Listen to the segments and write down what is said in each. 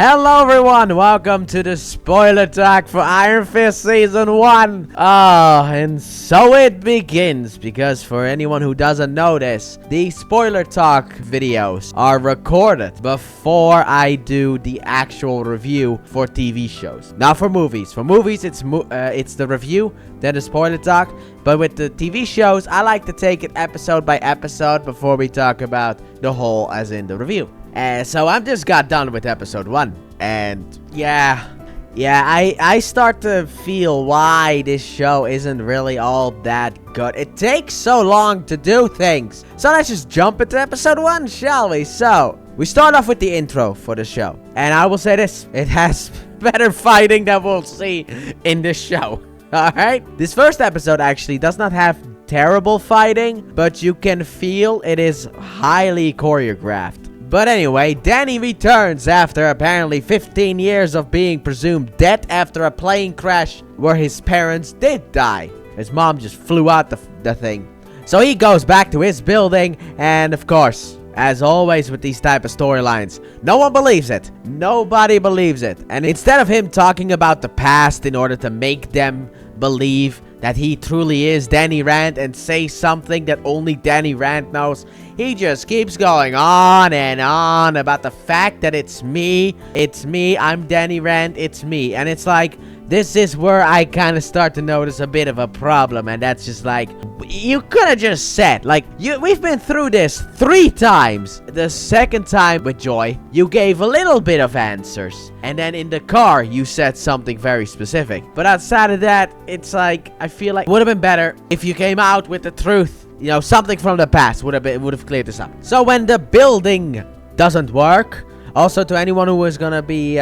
Hello everyone, welcome to the spoiler talk for Iron Fist Season 1. And so it begins, because for anyone who doesn't know this, the spoiler talk videos are recorded before I do the actual review for TV shows. Not for movies. For movies, it's the review, then the spoiler talk. But with the TV shows, I like to take it episode by episode before we talk about the whole, as in the review. So I'm just got done with episode 1, and I start to feel why this show isn't really all that good. It takes so long to do things. So let's just jump into episode 1, shall we? So we start off with the intro for the show, and I will say this: it has better fighting than we'll see in this show. Alright? This first episode actually does not have terrible fighting, but you can feel it is highly choreographed. But anyway, Danny returns after apparently 15 years of being presumed dead after a plane crash where his parents did die. His mom just flew out the thing. So he goes back to his building, and of course, as always with these type of storylines, no one believes it. Nobody believes it. And instead of him talking about the past in order to make them believe that he truly is Danny Rand and say something that only Danny Rand knows, he just keeps going on and on about the fact that it's me, I'm Danny Rand, it's me. And it's like, this is where I kind of start to notice a bit of a problem, and that's just like, you could have just said, like, we've been through this 3 times. The second time with Joy, you gave a little bit of answers, and then in the car, you said something very specific. But outside of that, it's like, I feel like it would have been better if you came out with the truth. You know, something from the past would have cleared this up. So when the building doesn't work, also to anyone who is gonna be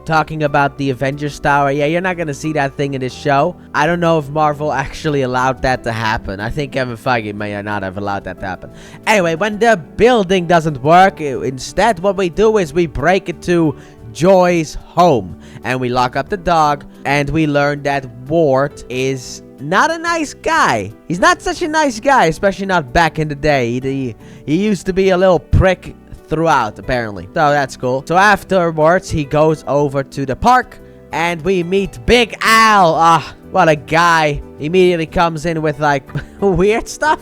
talking about the Avengers Tower, yeah, you're not gonna see that thing in this show. I don't know if Marvel actually allowed that to happen. I think Kevin Feige may not have allowed that to happen. Anyway, when the building doesn't work, instead what we do is we break it to Joy's home, and we lock up the dog, and we learn that Ward is not a nice guy. He's not such a nice guy, especially not back in the day. He used to be a little prick throughout, apparently. So that's cool. So afterwards, he goes over to the park, and we meet Big Al. Ah, what a guy. Immediately comes in with, like, weird stuff.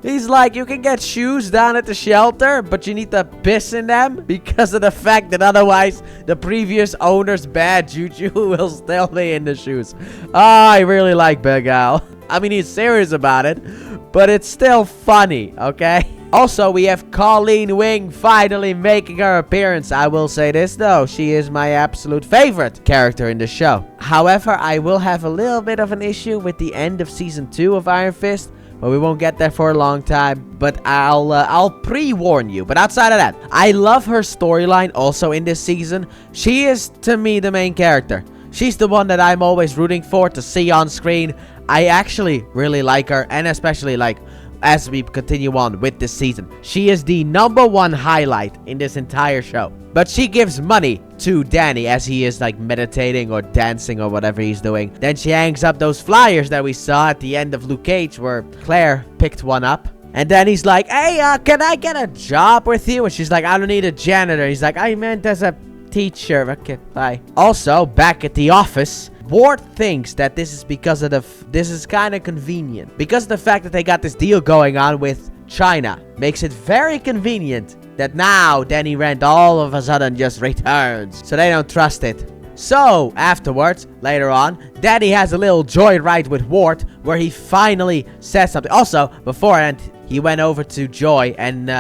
He's like, you can get shoes down at the shelter, but you need to piss in them because of the fact that otherwise the previous owner's bad juju will still be in the shoes. I really like Big Al. I mean, he's serious about it, but it's still funny, okay? Also, we have Colleen Wing finally making her appearance. I will say this, though. She is my absolute favorite character in the show. However, I will have a little bit of an issue with the end of Season 2 of Iron Fist. But we won't get there for a long time. But I'll pre-warn you. But outside of that, I love her storyline also in this season. She is, to me, the main character. She's the one that I'm always rooting for to see on screen. I actually really like her. And especially, like, as we continue on with this season, she is the #1 highlight in this entire show. But she gives money to Danny as he is, like, meditating or dancing or whatever he's doing. Then she hangs up those flyers that we saw at the end of Luke Cage where Claire picked one up. And then he's like, hey, can I get a job with you? And she's like, I don't need a janitor. He's like, I meant as a teacher. Okay, bye. Also, back at the office, Ward thinks that this is because of this is kind of convenient. Because of the fact that they got this deal going on with China. Makes it very convenient that now Danny Rand all of a sudden just returns. So they don't trust it. So, afterwards, later on, Danny has a little joyride with Ward where he finally says something. Also, beforehand, he went over to Joy and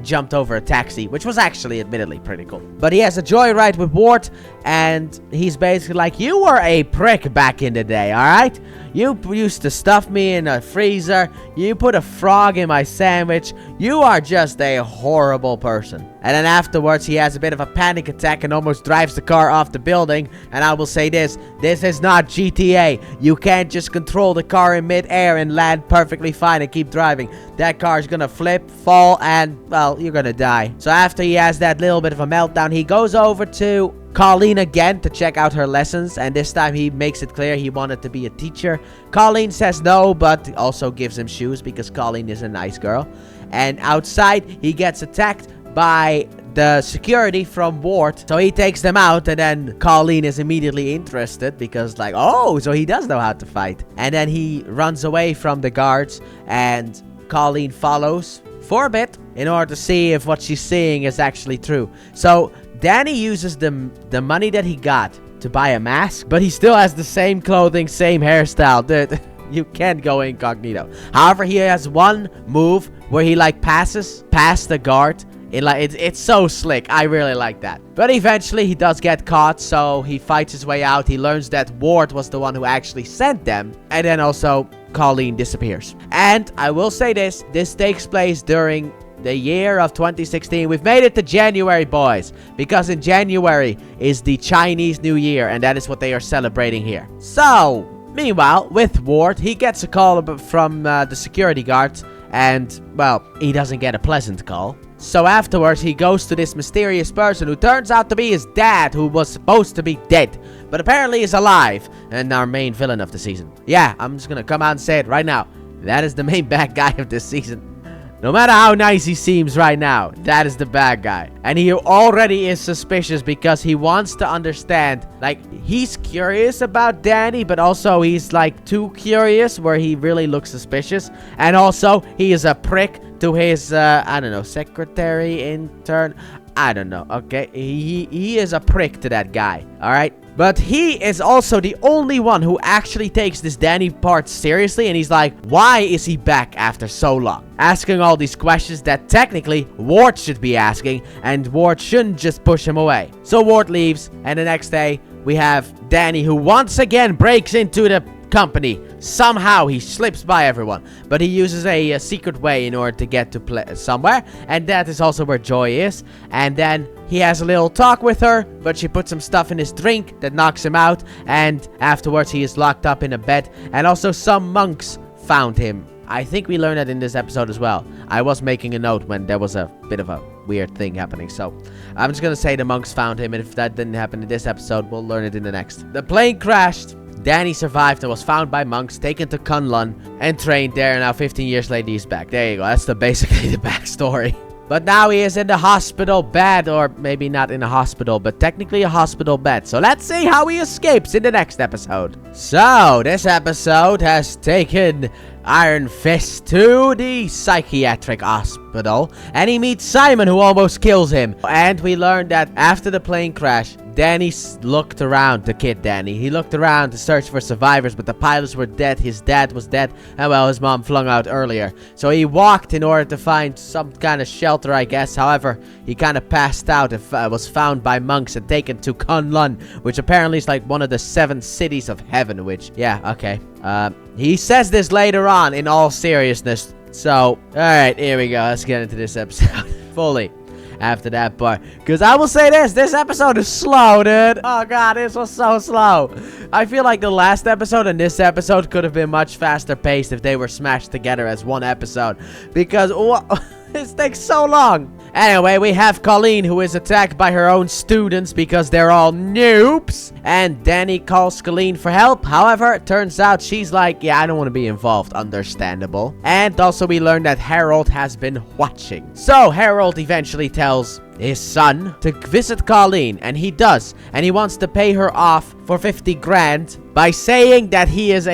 jumped over a taxi, which was actually, admittedly, pretty cool. But he has a joyride with Ward, and he's basically like, you were a prick back in the day, alright? You used to stuff me in a freezer. You put a frog in my sandwich. You are just a horrible person. And then afterwards, he has a bit of a panic attack and almost drives the car off the building. And I will say this is not GTA. You can't just control the car in mid-air and land perfectly fine and keep driving. That car is gonna flip, fall, and, well, you're gonna die. So after he has that little bit of a meltdown, he goes over to Colleen again to check out her lessons, and this time he makes it clear he wanted to be a teacher. Colleen says no, but also gives him shoes because Colleen is a nice girl. And outside, he gets attacked by the security from Ward. So he takes them out, and then Colleen is immediately interested because like, oh, so he does know how to fight. And then he runs away from the guards, and Colleen follows for a bit in order to see if what she's seeing is actually true. So Danny uses the money that he got to buy a mask, but he still has the same clothing, same hairstyle. Dude, you can't go incognito. However, he has one move where he like passes past the guard. It's so slick. I really like that. But eventually he does get caught, so he fights his way out. He learns that Ward was the one who actually sent them, and then also Colleen disappears. And I will say this takes place during the year of 2016. We've made it to January, boys, because in January is the Chinese New Year, and that is what they are celebrating here. So meanwhile, with Ward, he gets a call from the security guards, and well, he doesn't get a pleasant call. So afterwards, he goes to this mysterious person who turns out to be his dad, who was supposed to be dead, but apparently is alive, and our main villain of the season. Yeah, I'm just gonna come out and say it right now. That is the main bad guy of this season. No matter how nice he seems right now, that is the bad guy. And he already is suspicious because he wants to understand. Like, he's curious about Danny, but also he's like too curious where he really looks suspicious. And also, he is a prick to his, I don't know, secretary, intern. I don't know, okay? He is a prick to that guy, alright? But he is also the only one who actually takes this Danny part seriously, and he's like, why is he back after so long? Asking all these questions that technically Ward should be asking, and Ward shouldn't just push him away. So Ward leaves, and the next day, we have Danny, who once again breaks into the company. Somehow he slips by everyone, but he uses a secret way in order to get to somewhere, and that is also where Joy is. And then he has a little talk with her, but she puts some stuff in his drink that knocks him out, and afterwards he is locked up in a bed. And also some monks found him. I think we learned that in this episode as well. I was making a note when there was a bit of a weird thing happening, so I'm just gonna say the monks found him, and if that didn't happen in this episode, we'll learn it in the next. The plane crashed. Danny survived and was found by monks, taken to Kunlun, and trained there, and now 15 years later he's back. There you go, that's basically the backstory. But now he is in the hospital bed, or maybe not in a hospital, but technically a hospital bed. So let's see how he escapes in the next episode. So, this episode has taken Iron Fist to the psychiatric hospital, and he meets Simon, who almost kills him. And we learned that after the plane crash, Danny looked around, the kid Danny. He looked around to search for survivors, but the pilots were dead, his dad was dead, and well, his mom flung out earlier. So he walked in order to find some kind of shelter, I guess. However, he kind of passed out and was found by monks and taken to Kunlun, which apparently is like one of the 7 cities of heaven, which, yeah, okay. He says this later on in all seriousness. So, alright, here we go. Let's get into this episode fully after that part, because I will say this episode is slow, dude. Oh god, this was so slow. I feel like the last episode and this episode could have been much faster paced if they were smashed together as one episode, because this takes so long. Anyway, we have Colleen, who is attacked by her own students because they're all noobs. And Danny calls Colleen for help. However, it turns out she's like, yeah, I don't want to be involved. Understandable. And also we learn that Harold has been watching. So Harold eventually tells his son to visit Colleen, and he does. And he wants to pay her off for 50 grand by saying that he is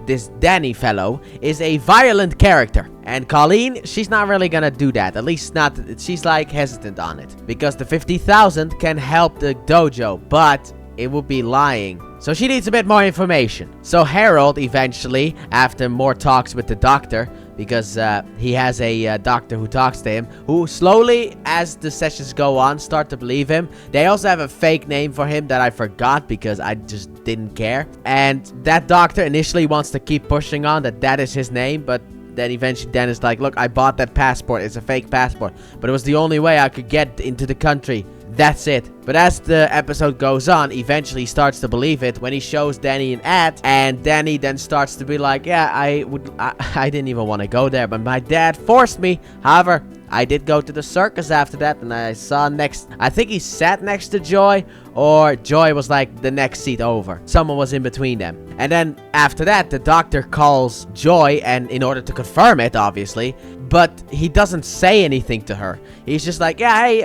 this Danny fellow is a violent character. And Colleen, she's not really gonna do that. At least not, she's like hesitant on it. Because the 50,000 can help the dojo, but it would be lying. So she needs a bit more information. So Harold eventually, after more talks with the doctor, because he has a doctor who talks to him, who slowly, as the sessions go on, start to believe him. They also have a fake name for him that I forgot because I just didn't care. And that doctor initially wants to keep pushing on that is his name, but then eventually Dennis like, look, I bought that passport. It's a fake passport, but it was the only way I could get into the country. That's it. But as the episode goes on, eventually he starts to believe it when he shows Danny an ad, and Danny then starts to be like, yeah, I didn't even want to go there, but my dad forced me. However, I did go to the circus after that, and I saw I think he sat next to Joy, or Joy was like the next seat over. Someone was in between them. And then after that, the doctor calls Joy, and in order to confirm it, obviously, but he doesn't say anything to her. He's just like, yeah, hey,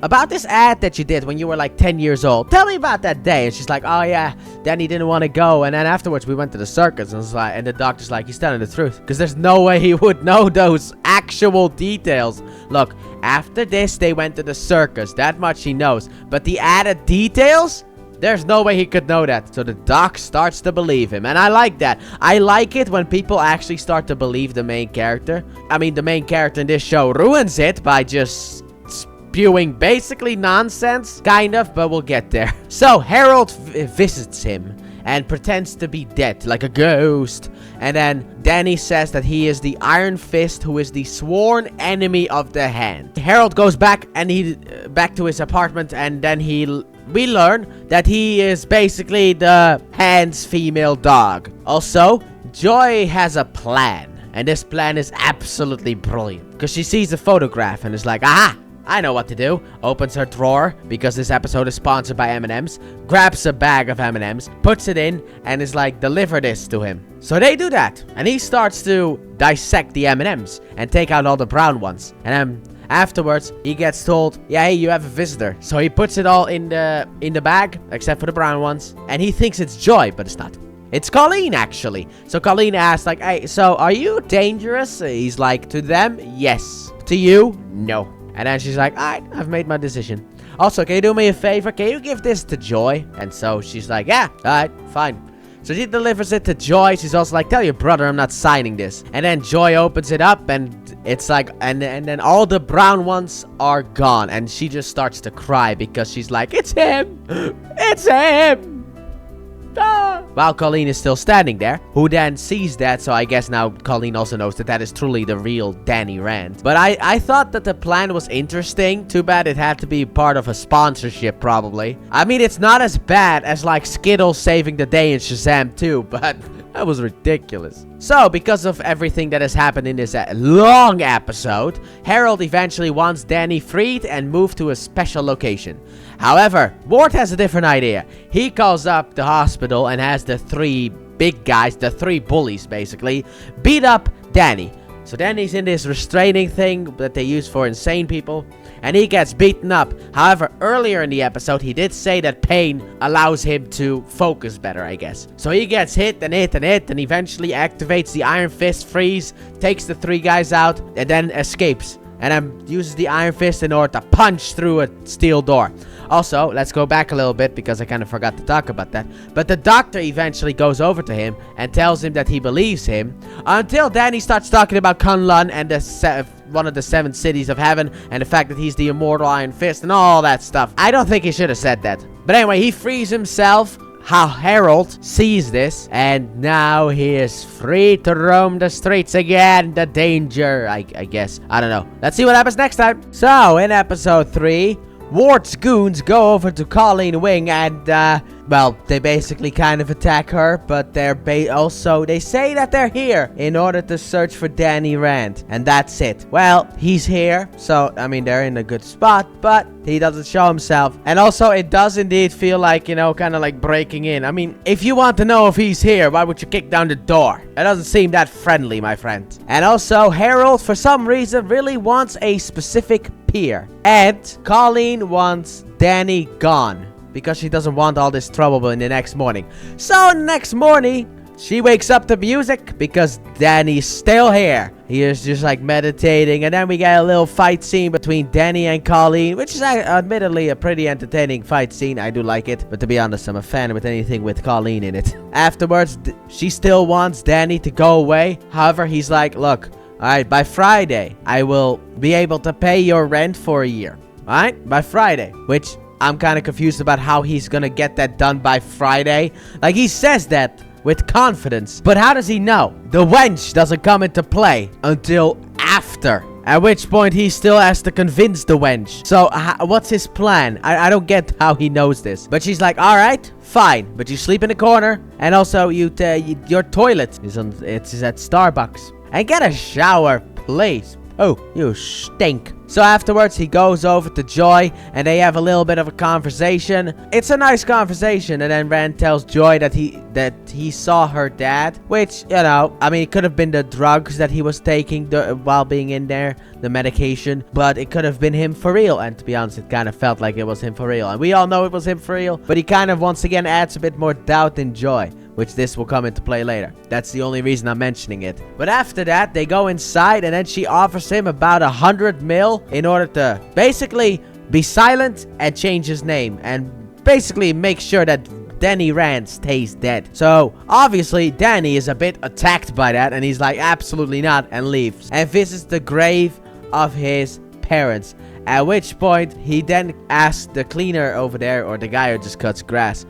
about this ad that you did when you were like 10 years old. Tell me about that day. And she's like, oh yeah, Danny didn't want to go. And then afterwards we went to the circus, and and the doctor's like, he's telling the truth, because there's no way he would know those actual details. Look, after this they went to the circus. That much he knows. But the added details? There's no way he could know that. So the doc starts to believe him. And I like that. I like it when people actually start to believe the main character. I mean, the main character in this show ruins it by just spewing basically nonsense. Kind of, but we'll get there. So Harold visits him and pretends to be dead, like a ghost. And then Danny says that he is the Iron Fist, who is the sworn enemy of the Hand. Harold goes back to his apartment, and then we learn that he is basically the Hand's female dog. Also, Joy has a plan, and this plan is absolutely brilliant, because she sees a photograph and is like, aha, I know what to do. Opens her drawer, because this episode is sponsored by M&M's, grabs a bag of M&M's, puts it in, and is like, deliver this to him. So they do that, and he starts to dissect the M&M's and take out all the brown ones. And then afterwards, he gets told, yeah, hey, you have a visitor. So he puts it all in the bag, except for the brown ones. And he thinks it's Joy, but it's not. It's Colleen, actually. So Colleen asks, like, hey, so are you dangerous? He's like, to them, yes. To you, no. And then she's like, all right, I've made my decision. Also, can you do me a favor? Can you give this to Joy? And so she's like, yeah, all right, fine. So she delivers it to Joy. She's also like, tell your brother I'm not signing this. And then Joy opens it up, and it's like, and then all the brown ones are gone. And she just starts to cry, because she's like, it's him. It's him. Ah. While Colleen is still standing there, who then sees that, so I guess now Colleen also knows that that is truly the real Danny Rand. But I thought that the plan was interesting. Too bad it had to be part of a sponsorship, probably. I mean, it's not as bad as like Skittles saving the day in Shazam 2, but that was ridiculous. So, because of everything that has happened in this long episode, Harold eventually wants Danny freed and moved to a special location. However, Ward has a different idea. He calls up the hospital and has the three big guys, the three bullies basically, beat up Danny. So Danny's in this restraining thing that they use for insane people, and he gets beaten up. However, earlier in the episode, he did say that pain allows him to focus better, I guess. So he gets hit and hit and hit, and eventually activates the Iron Fist freeze, takes the three guys out, and then escapes. And then uses the Iron Fist in order to punch through a steel door. Also, let's go back a little bit, because I kind of forgot to talk about that. But the doctor eventually goes over to him and tells him that he believes him. Until Danny starts talking about Kunlun and one of the 7 cities of heaven, and the fact that he's the immortal Iron Fist and all that stuff. I don't think he should have said that. But anyway, he frees himself. How Harold sees this, and now he is free to roam the streets again. The danger, I guess. I don't know. Let's see what happens next time. So, in episode 3, Ward's goons go over to Colleen Wing and, well, they basically kind of attack her, but they say that they're here in order to search for Danny Rand, and that's it. Well, he's here, so, I mean, they're in a good spot, but he doesn't show himself. And also, it does indeed feel like, you know, kind of like breaking in. I mean, if you want to know if he's here, why would you kick down the door? It doesn't seem that friendly, my friend. And also, Harold, for some reason, really wants a specific pier. And Colleen wants Danny gone, because she doesn't want all this trouble in the next morning. So, next morning, she wakes up to music because Danny's still here. He is just like meditating, and then we get a little fight scene between Danny and Colleen, which is admittedly a pretty entertaining fight scene. I do like it, but to be honest, I'm a fan with anything with Colleen in it. Afterwards, she still wants Danny to go away. However, he's like, look, alright, by Friday, I will be able to pay your rent for a year. Alright? By Friday. Which, I'm kind of confused about how he's gonna get that done by Friday. Like, he says that with confidence. But how does he know? The wench doesn't come into play until after. At which point, he still has to convince the wench. So, what's his plan? I don't get how he knows this. But she's like, alright, fine. But you sleep in the corner. And also, your toilet is at Starbucks. And get a shower, please. Oh, you stink. So afterwards, he goes over to Joy, and they have a little bit of a conversation. It's a nice conversation, and then Rand tells Joy that he saw her dad, which, you know, I mean, it could have been the drugs that he was taking while being in there, the medication, but it could have been him for real. And to be honest, it kind of felt like it was him for real, and we all know it was him for real, but he kind of once again adds a bit more doubt in Joy, which this will come into play later. That's the only reason I'm mentioning it. But after that, they go inside, and then she offers him about 100 mil in order to basically be silent and change his name, and basically make sure that Danny Rand stays dead. So obviously Danny is a bit attacked by that, and he's like, absolutely not, and leaves and visits the grave of his parents. At which point he then asks the cleaner over there, or the guy who just cuts grass,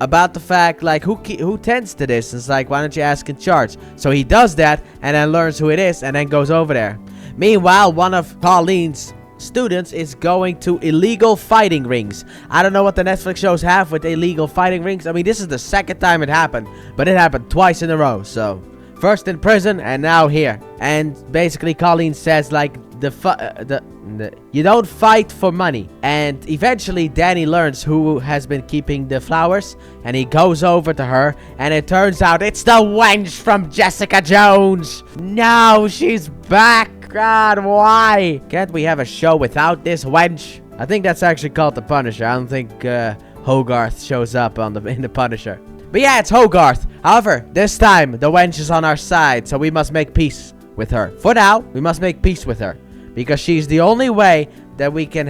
about the fact, like, who tends to this. It's like, why don't you ask in charge? So he does that, and then learns who it is, and then goes over there. Meanwhile, one of Colleen's students is going to illegal fighting rings. I don't know what the Netflix shows have with illegal fighting rings. I mean, this is the second time it happened, but it happened twice in a row. So first in prison and now here. And basically Colleen says, like, you don't fight for money. And eventually Danny learns who has been keeping the flowers, and he goes over to her, and it turns out it's the wench from Jessica Jones. No, she's back. God, why can't we have a show without this wench? I think that's actually called The Punisher. I don't think Hogarth shows up in The Punisher. But yeah, it's Hogarth. However, this time the wench is on our side, so we must make peace with her. For now, we must make peace with her, because she's the only way that we can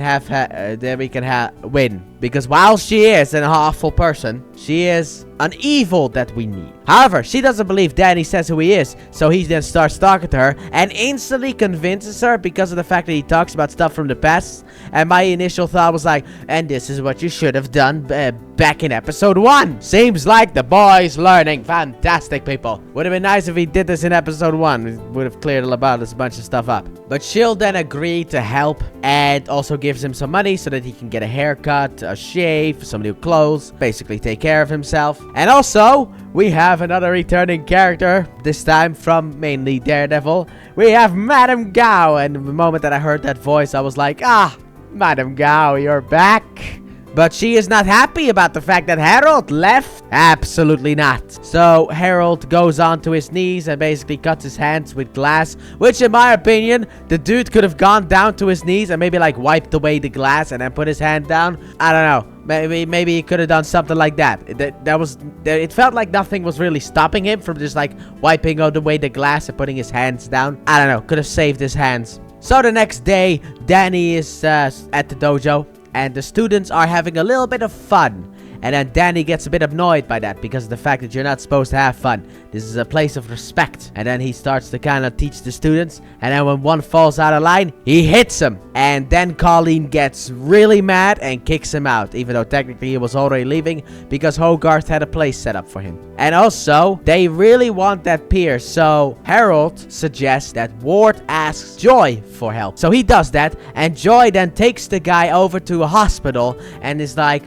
win. Because while she is an awful person, she is an evil that we need. However, she doesn't believe Danny says who he is, so he then starts talking to her and instantly convinces her because of the fact that he talks about stuff from the past. And my initial thought was like, and this is what you should have done back in episode 1. Seems like the boy's learning. Fantastic, people. Would have been nice if he did this in episode 1. It would have cleared about this bunch of stuff up. But she'll then agree to help, and also gives him some money so that he can get a haircut, a shave, some new clothes, basically take care of himself. And also, we have another returning character, this time from mainly Daredevil. We have Madame Gao, and the moment that I heard that voice, I was like, Madame Gao, you're back. But she is not happy about the fact that Harold left. Absolutely not. So Harold goes onto his knees and basically cuts his hands with glass, which in my opinion, the dude could have gone down to his knees and maybe like wiped away the glass and then put his hand down. I don't know. Maybe he could have done something like that. It felt like nothing was really stopping him from just like wiping away the glass and putting his hands down. I don't know. Could have saved his hands. So the next day, Danny is at the dojo, and the students are having a little bit of fun. And then Danny gets a bit annoyed by that because of the fact that you're not supposed to have fun. This is a place of respect. And then he starts to kind of teach the students. And then when one falls out of line, he hits him. And then Colleen gets really mad and kicks him out. Even though technically he was already leaving because Hogarth had a place set up for him. And also, they really want that pier. So Harold suggests that Ward asks Joy for help. So he does that. And Joy then takes the guy over to a hospital and is like,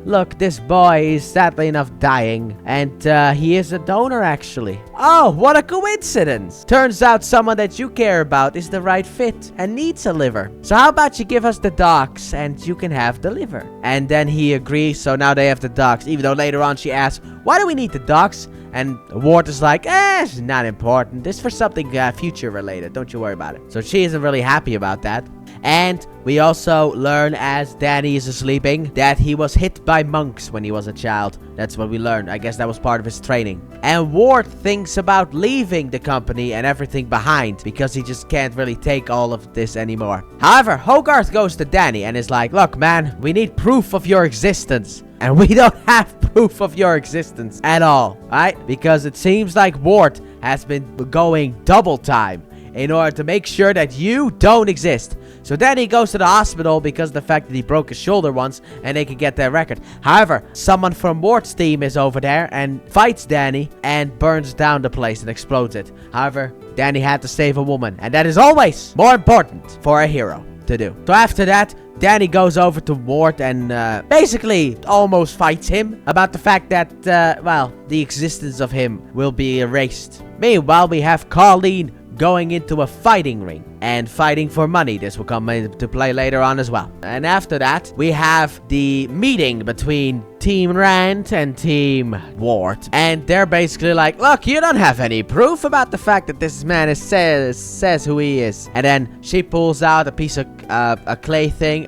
look, this boy is sadly enough dying, and he is a donor actually. Oh, what a coincidence. Turns out someone that you care about is the right fit and needs a liver. So how about you give us the docs and you can have the liver? And then he agrees, so now they have the docs, even though later on she asks, why do we need the docs? And Ward is like, it's not important. This is for something future related. Don't you worry about it. So she isn't really happy about that. And we also learn as Danny is sleeping that he was hit by monks when he was a child. That's what we learned. I guess that was part of his training. And Ward thinks about leaving the company and everything behind because he just can't really take all of this anymore. However, Hogarth goes to Danny and is like, look, man, we need proof of your existence. And we don't have proof of your existence at all, right? Because it seems like Ward has been going double time in order to make sure that you don't exist. So then he goes to the hospital because of the fact that he broke his shoulder once and they could get their record. However, someone from Ward's team is over there and fights Danny and burns down the place and explodes it. However, Danny had to save a woman, and that is always more important for a hero to do. So after that, Danny goes over to Ward and basically almost fights him about the fact that, well, the existence of him will be erased. Meanwhile, we have Colleen going into a fighting ring and fighting for money. This will come into play later on as well. And after that, we have the meeting between Team Rand and Team Ward. And they're basically like, look, you don't have any proof about the fact that this man says who he is. And then she pulls out a piece of a clay thing.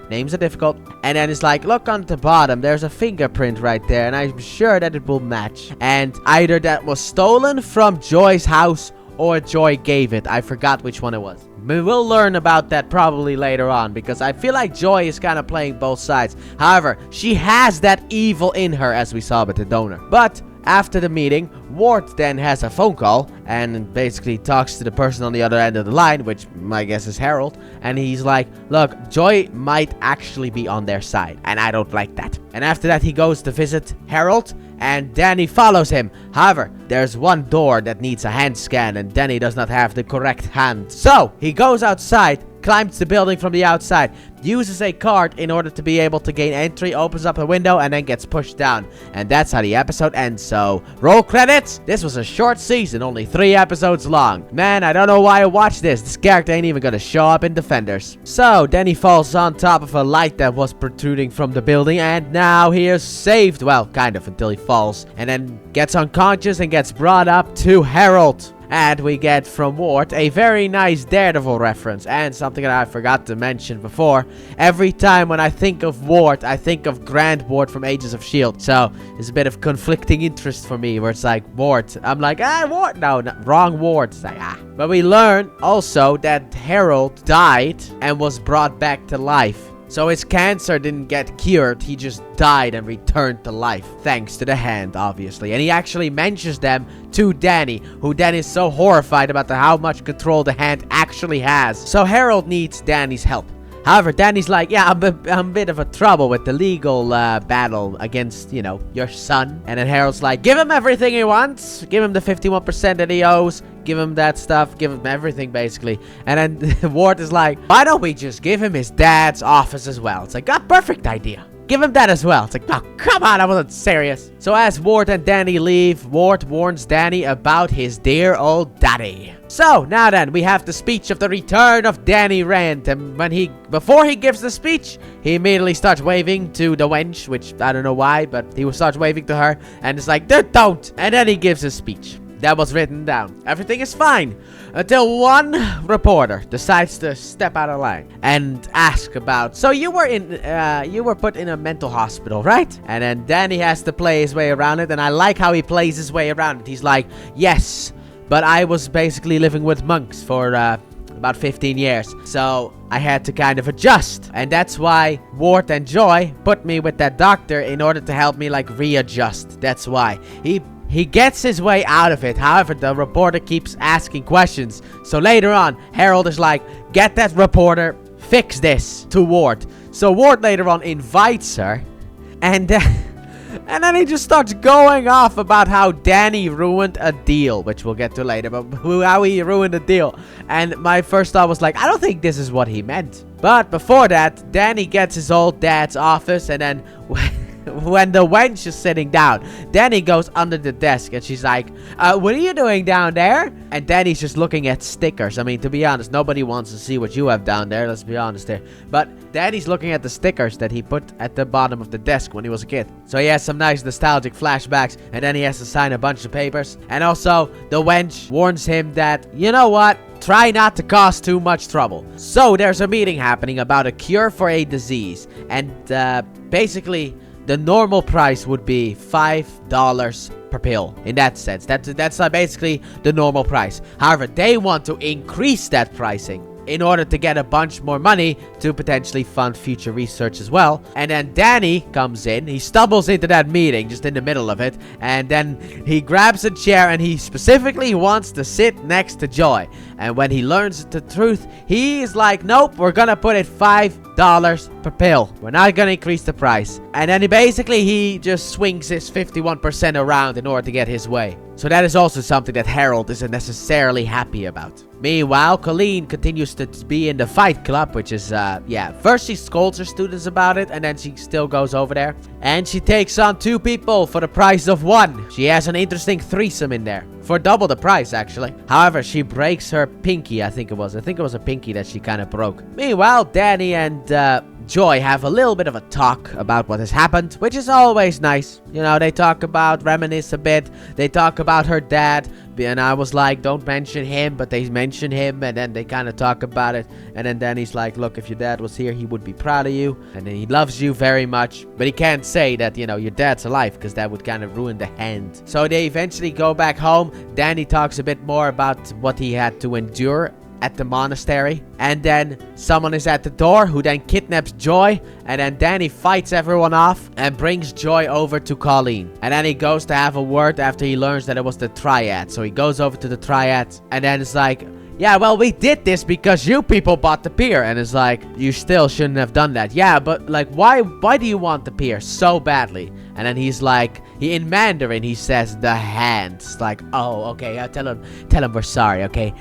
Names are difficult. And then it's like, look on the bottom. There's a fingerprint right there. And I'm sure that it will match. And either that was stolen from Joy's house or Joy gave it. I forgot which one it was. We will learn about that probably later on, because I feel like Joy is kind of playing both sides. However, she has that evil in her, as we saw with the donor. But after the meeting, Ward then has a phone call and basically talks to the person on the other end of the line, which my guess is Harold. And he's like, look, Joy might actually be on their side, and I don't like that. And after that, he goes to visit Harold, and Danny follows him. However, there's one door that needs a hand scan, and Danny does not have the correct hand. So he goes outside, climbs the building from the outside, uses a card in order to be able to gain entry, opens up a window, and then gets pushed down. And that's how the episode ends. So, roll credits. This was a short season, only 3 episodes long. Man, I don't know why I watched this. This character ain't even gonna show up in Defenders. So, then he falls on top of a light that was protruding from the building, and now he is saved. Well, kind of, until he falls. And then gets unconscious and gets brought up to Harold. And we get from Ward a very nice Daredevil reference, and something that I forgot to mention before. Every time when I think of Ward, I think of Grand Ward from Agents of S.H.I.E.L.D. So, there's a bit of conflicting interest for me, where it's like, Ward. I'm like, Ward. No, wrong Ward. It's like, But we learn also that Harold died and was brought back to life. So his cancer didn't get cured, he just died and returned to life. Thanks to the hand, obviously. And he actually mentions them to Danny, who then is so horrified about how much control the hand actually has. So Harold needs Danny's help. However, Danny's like, yeah, I'm a bit of a trouble with the legal battle against, you know, your son. And then Harold's like, give him everything he wants. Give him the 51% that he owes. Give him that stuff. Give him everything, basically. And then Ward is like, why don't we just give him his dad's office as well? It's like, perfect idea. Give him that as well. It's like, oh, come on, I wasn't serious. So as Ward and Danny leave, Ward warns Danny about his dear old daddy. So, now then, we have the speech of the return of Danny Rand. And before he gives the speech, he immediately starts waving to the wench, which I don't know why, but he starts waving to her. And it's like, dude, don't. And then he gives his speech. That was written down. Everything is fine. Until one reporter decides to step out of line and ask about, so you were put in a mental hospital, right? And then Danny has to play his way around it. And I like how he plays his way around it. He's like, yes, but I was basically living with monks for about 15 years. So I had to kind of adjust. And that's why Ward and Joy put me with that doctor in order to help me like readjust. That's why. He gets his way out of it. However, the reporter keeps asking questions. So later on, Harold is like, get that reporter, fix this to Ward. So Ward later on invites her. And then he just starts going off about how Danny ruined a deal, which we'll get to later, but how he ruined a deal. And my first thought was like, I don't think this is what he meant. But before that, Danny gets his old dad's office, and then when the wench is sitting down, Danny goes under the desk and she's like, what are you doing down there? And Danny's just looking at stickers. I mean, to be honest, nobody wants to see what you have down there. Let's be honest here. But Danny's looking at the stickers that he put at the bottom of the desk when he was a kid. So he has some nice nostalgic flashbacks, and then he has to sign a bunch of papers. And also, the wench warns him that, you know what? Try not to cause too much trouble. So there's a meeting happening about a cure for a disease. And basically, the normal price would be $5 per pill. In that sense, that's basically the normal price. However, they want to increase that pricing in order to get a bunch more money to potentially fund future research as well. And then Danny comes in. He stumbles into that meeting just in the middle of it. And then he grabs a chair and he specifically wants to sit next to Joy. And when he learns the truth, he's like, nope, we're gonna put it $5 per pill. We're not gonna increase the price. And then he just swings his 51% around in order to get his way. So that is also something that Harold isn't necessarily happy about. Meanwhile, Colleen continues to be in the fight club, which is, first she scolds her students about it, and then she still goes over there. And she takes on 2 people for the price of 1. She has an interesting threesome in there. For double the price, actually. However, she breaks her pinky, I think it was. I think it was a pinky that she kind of broke. Meanwhile, Danny and, Joy have a little bit of a talk about what has happened, which is always nice. You know, they talk about, reminisce a bit. They talk about her dad, and I was like, don't mention him, but they mention him, and then they kind of talk about it. And then Danny's like, look, if your dad was here, he would be proud of you, and then he loves you very much. But he can't say that, you know, your dad's alive, because that would kind of ruin the hand. So they eventually go back home. Danny talks a bit more about what he had to endure at the monastery, and then someone is at the door who then kidnaps Joy, and then Danny fights everyone off and brings Joy over to Colleen. And then he goes to have a word after he learns that it was the Triad. So he goes over to the Triad, and then it's like, yeah, well, we did this because you people bought the pier. And it's like, you still shouldn't have done that. Yeah, but like, why do you want the pier so badly? And then he's like, in Mandarin, he says the hand. It's like, oh, okay, tell him we're sorry, okay?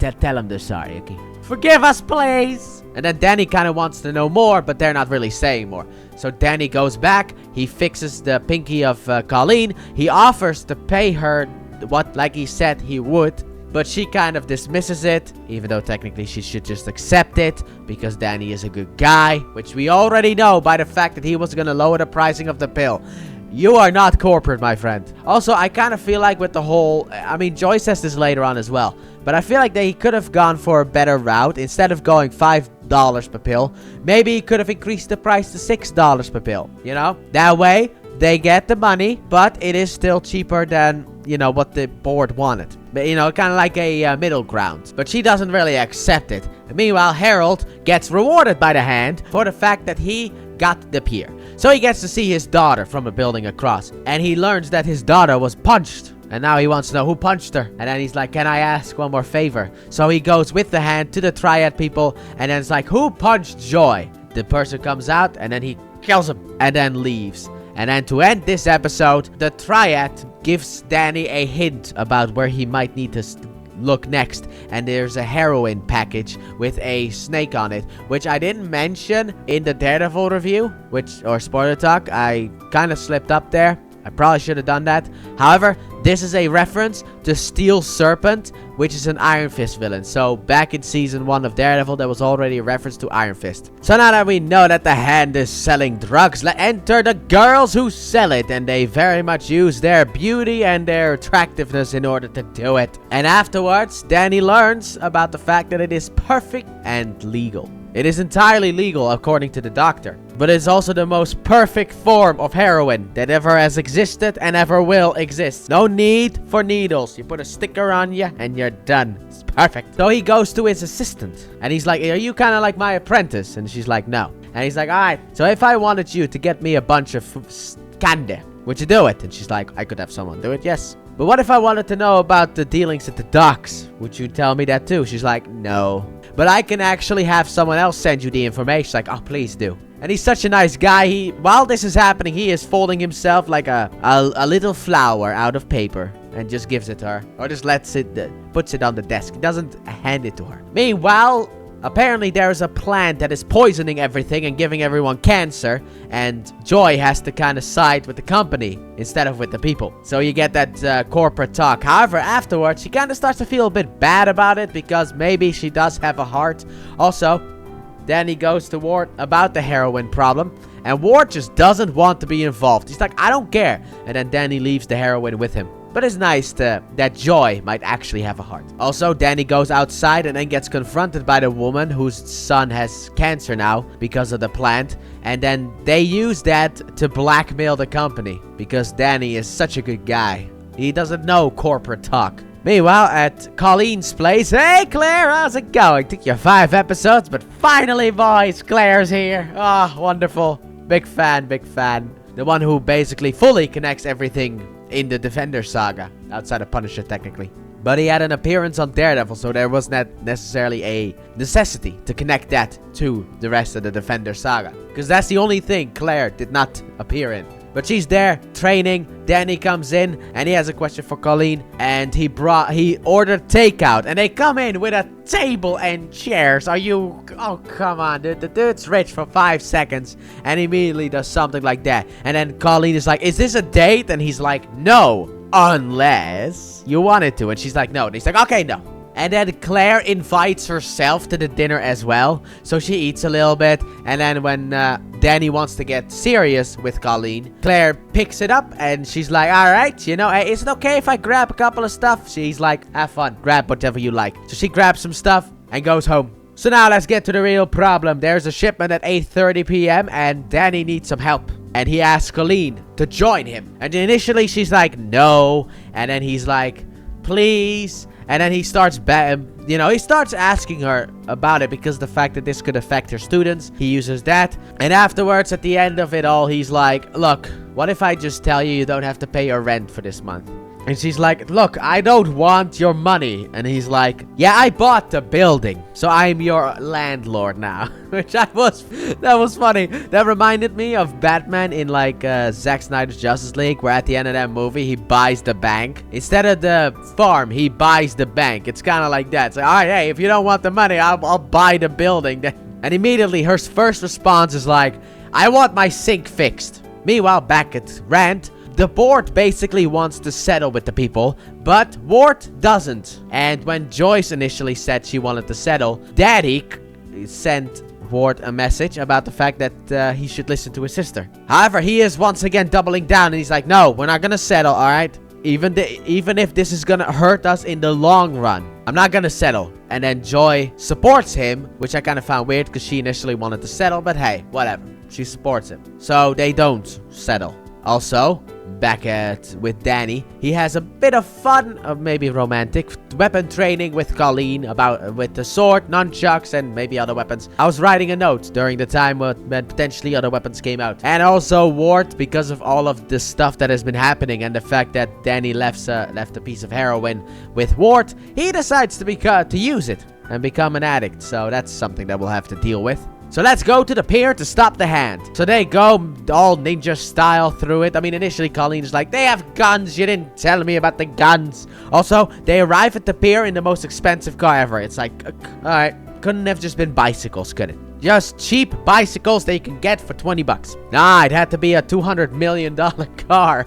Tell him they're sorry, okay? Forgive us, please. And then Danny kind of wants to know more, but they're not really saying more. So Danny goes back. He fixes the pinky of Colleen. He offers to pay her what, like he said he would. But she kind of dismisses it, even though technically she should just accept it, because Danny is a good guy, which we already know by the fact that he was going to lower the pricing of the pill. You are not corporate, my friend. Also, I kind of feel like with the whole, I mean, Joy says this later on as well, but I feel like they could have gone for a better route. Instead of going $5 per pill, maybe he could have increased the price to $6 per pill, you know? That way, they get the money, but it is still cheaper than, you know, what the board wanted. But, you know, kind of like a middle ground. But she doesn't really accept it. And meanwhile, Harold gets rewarded by the hand for the fact that he got the pier. So he gets to see his daughter from a building across. And he learns that his daughter was punched. And now he wants to know who punched her. And then he's like, can I ask one more favor? So he goes with the hand to the Triad people. And then it's like, who punched Joy? The person comes out and then he kills him. And then leaves. And then to end this episode, the Triad gives Danny a hint about where he might need to look next. And there's a heroin package with a snake on it, which I didn't mention in the Daredevil review, or spoiler talk. I kind of slipped up there. I probably should have done that. However, this is a reference to Steel Serpent, which is an Iron Fist villain. So back in season 1 of Daredevil, there was already a reference to Iron Fist. So now that we know that the hand is selling drugs, let's enter the girls who sell it. And they very much use their beauty and their attractiveness in order to do it. And afterwards, Danny learns about the fact that it is perfect and legal. It is entirely legal according to the doctor, but it's also the most perfect form of heroin that ever has existed and ever will exist. No need for needles. You put a sticker on you and you're done. It's perfect. So he goes to his assistant and he's like, are you kind of like my apprentice? And she's like, no. And he's like, all right, so if I wanted you to get me a bunch of candy, would you do it? And she's like, I could have someone do it, yes. But what if I wanted to know about the dealings at the docks? Would you tell me that too? She's like, no. But I can actually have someone else send you the information. Like, oh, please do. And he's such a nice guy. While this is happening, he is folding himself like a little flower out of paper and just gives it to her. Or just lets it, puts it on the desk. He doesn't hand it to her. Meanwhile, apparently there is a plant that is poisoning everything and giving everyone cancer. And Joy has to kind of side with the company instead of with the people. So you get that corporate talk. However, afterwards, she kind of starts to feel a bit bad about it because maybe she does have a heart. Also, Danny goes to Ward about the heroin problem. And Ward just doesn't want to be involved. He's like, I don't care. And then Danny leaves the heroin with him. But it's nice that Joy might actually have a heart. Also, Danny goes outside and then gets confronted by the woman whose son has cancer now because of the plant. And then they use that to blackmail the company because Danny is such a good guy. He doesn't know corporate talk. Meanwhile, at Colleen's place, hey Claire, how's it going? Took you 5 episodes, but finally, boys, Claire's here. Oh, wonderful. Big fan, big fan. The one who basically fully connects everything in the Defender saga, outside of Punisher technically. But he had an appearance on Daredevil, so there was not necessarily a necessity to connect that to the rest of the Defender saga. Because that's the only thing Claire did not appear in. But she's there training. Danny comes in and he has a question for Colleen. And he ordered takeout. And they come in with a table and chairs. Oh, come on, dude. The dude's rich for 5 seconds. And immediately does something like that. And then Colleen is like, is this a date? And he's like, no. Unless you wanted to. And she's like, no. And he's like, okay, no. And then Claire invites herself to the dinner as well. So she eats a little bit. And then when Danny wants to get serious with Colleen, Claire picks it up and she's like, alright, you know, hey, is it okay if I grab a couple of stuff? She's like, have fun. Grab whatever you like. So she grabs some stuff and goes home. So now let's get to the real problem. There's a shipment at 8:30 p.m. and Danny needs some help. And he asks Colleen to join him. And initially she's like, no. And then he's like, please. And then he starts, he starts asking her about it because the fact that this could affect her students. He uses that. And afterwards, at the end of it all, he's like, look, what if I just tell you don't have to pay your rent for this month? And she's like, look, I don't want your money. And he's like, yeah, I bought the building, so I'm your landlord now. Which that was funny. That reminded me of Batman in like Zack Snyder's Justice League, where at the end of that movie, he buys the bank. Instead of the farm, he buys the bank. It's kind of like that. It's like, all right, hey, if you don't want the money, I'll buy the building. And immediately, her first response is like, I want my sink fixed. Meanwhile, back at Rand, the board basically wants to settle with the people, but Ward doesn't. And when Joyce initially said she wanted to settle, Daddy sent Ward a message about the fact that he should listen to his sister. However, he is once again doubling down and he's like, no, we're not gonna settle, alright? Even if this is gonna hurt us in the long run, I'm not gonna settle. And then Joy supports him, which I kind of found weird because she initially wanted to settle, but hey, whatever. She supports him. So they don't settle. Also, back with Danny, he has a bit of fun, or maybe romantic, weapon training with Colleen with the sword, nunchucks, and maybe other weapons. I was writing a note during the time when potentially other weapons came out. And also Ward, because of all of the stuff that has been happening and the fact that Danny left a piece of heroin with Ward, he decides to use it and become an addict. So that's something that we'll have to deal with. So let's go to the pier to stop the hand. So they go all ninja style through it. I mean, initially Colleen is like, they have guns. You didn't tell me about the guns. Also, they arrive at the pier in the most expensive car ever. It's like, alright, couldn't have just been bicycles, could it? Just cheap bicycles that you can get for 20 bucks. Nah, it had to be a $200 million car.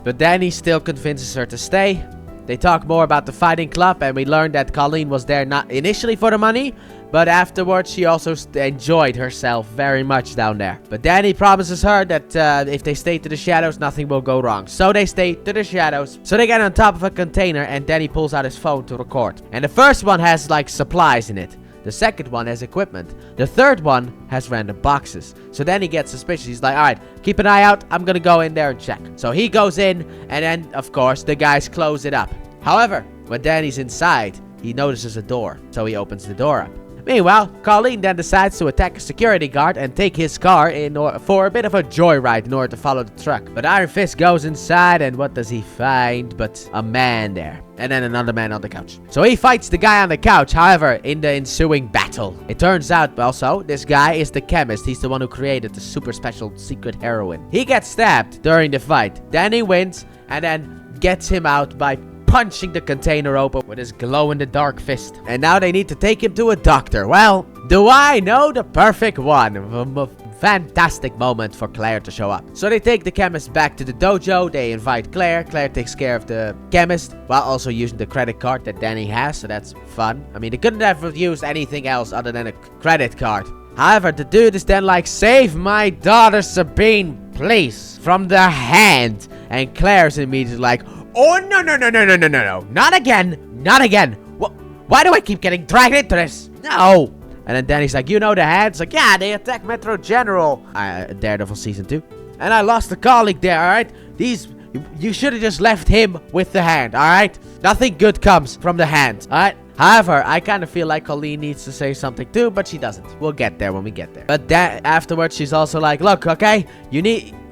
But Danny still convinces her to stay. They talk more about the fighting club, and we learn that Colleen was there not initially for the money, but afterwards she also enjoyed herself very much down there. But Danny promises her that if they stay to the shadows, nothing will go wrong. So they stay to the shadows. So they get on top of a container, and Danny pulls out his phone to record. And the first one has like supplies in it. The second one has equipment. The third one has random boxes. So then he gets suspicious. He's like, alright, keep an eye out. I'm gonna go in there and check. So he goes in, and then, of course, the guys close it up. However, when Danny's inside, he notices a door. So he opens the door up. Meanwhile, Colleen then decides to attack a security guard and take his car for a bit of a joyride in order to follow the truck. But Iron Fist goes inside, and what does he find but a man there? And then another man on the couch. So he fights the guy on the couch. However, in the ensuing battle, it turns out also this guy is the chemist. He's the one who created the super special secret heroin. He gets stabbed during the fight. Danny wins and then gets him out by punching the container open with his glow-in-the-dark fist. And now they need to take him to a doctor. Well, do I know the perfect one? A fantastic moment for Claire to show up. So they take the chemist back to the dojo. They invite Claire. Claire takes care of the chemist while also using the credit card that Danny has. So that's fun. I mean, they couldn't have used anything else other than a credit card. However, the dude is then like, save my daughter Sabine, please, from the hand. And Claire's immediately like, oh, no, not again, not again. Why do I keep getting dragged into this? No. And then Danny's like, you know the hands? Like, yeah, they attacked Metro General. Daredevil Season 2. And I lost a colleague there, alright? You should have just left him with the hand, alright? Nothing good comes from the hand, alright? However, I kind of feel like Colleen needs to say something too, but she doesn't. We'll get there when we get there. But afterwards, she's also like, look, okay,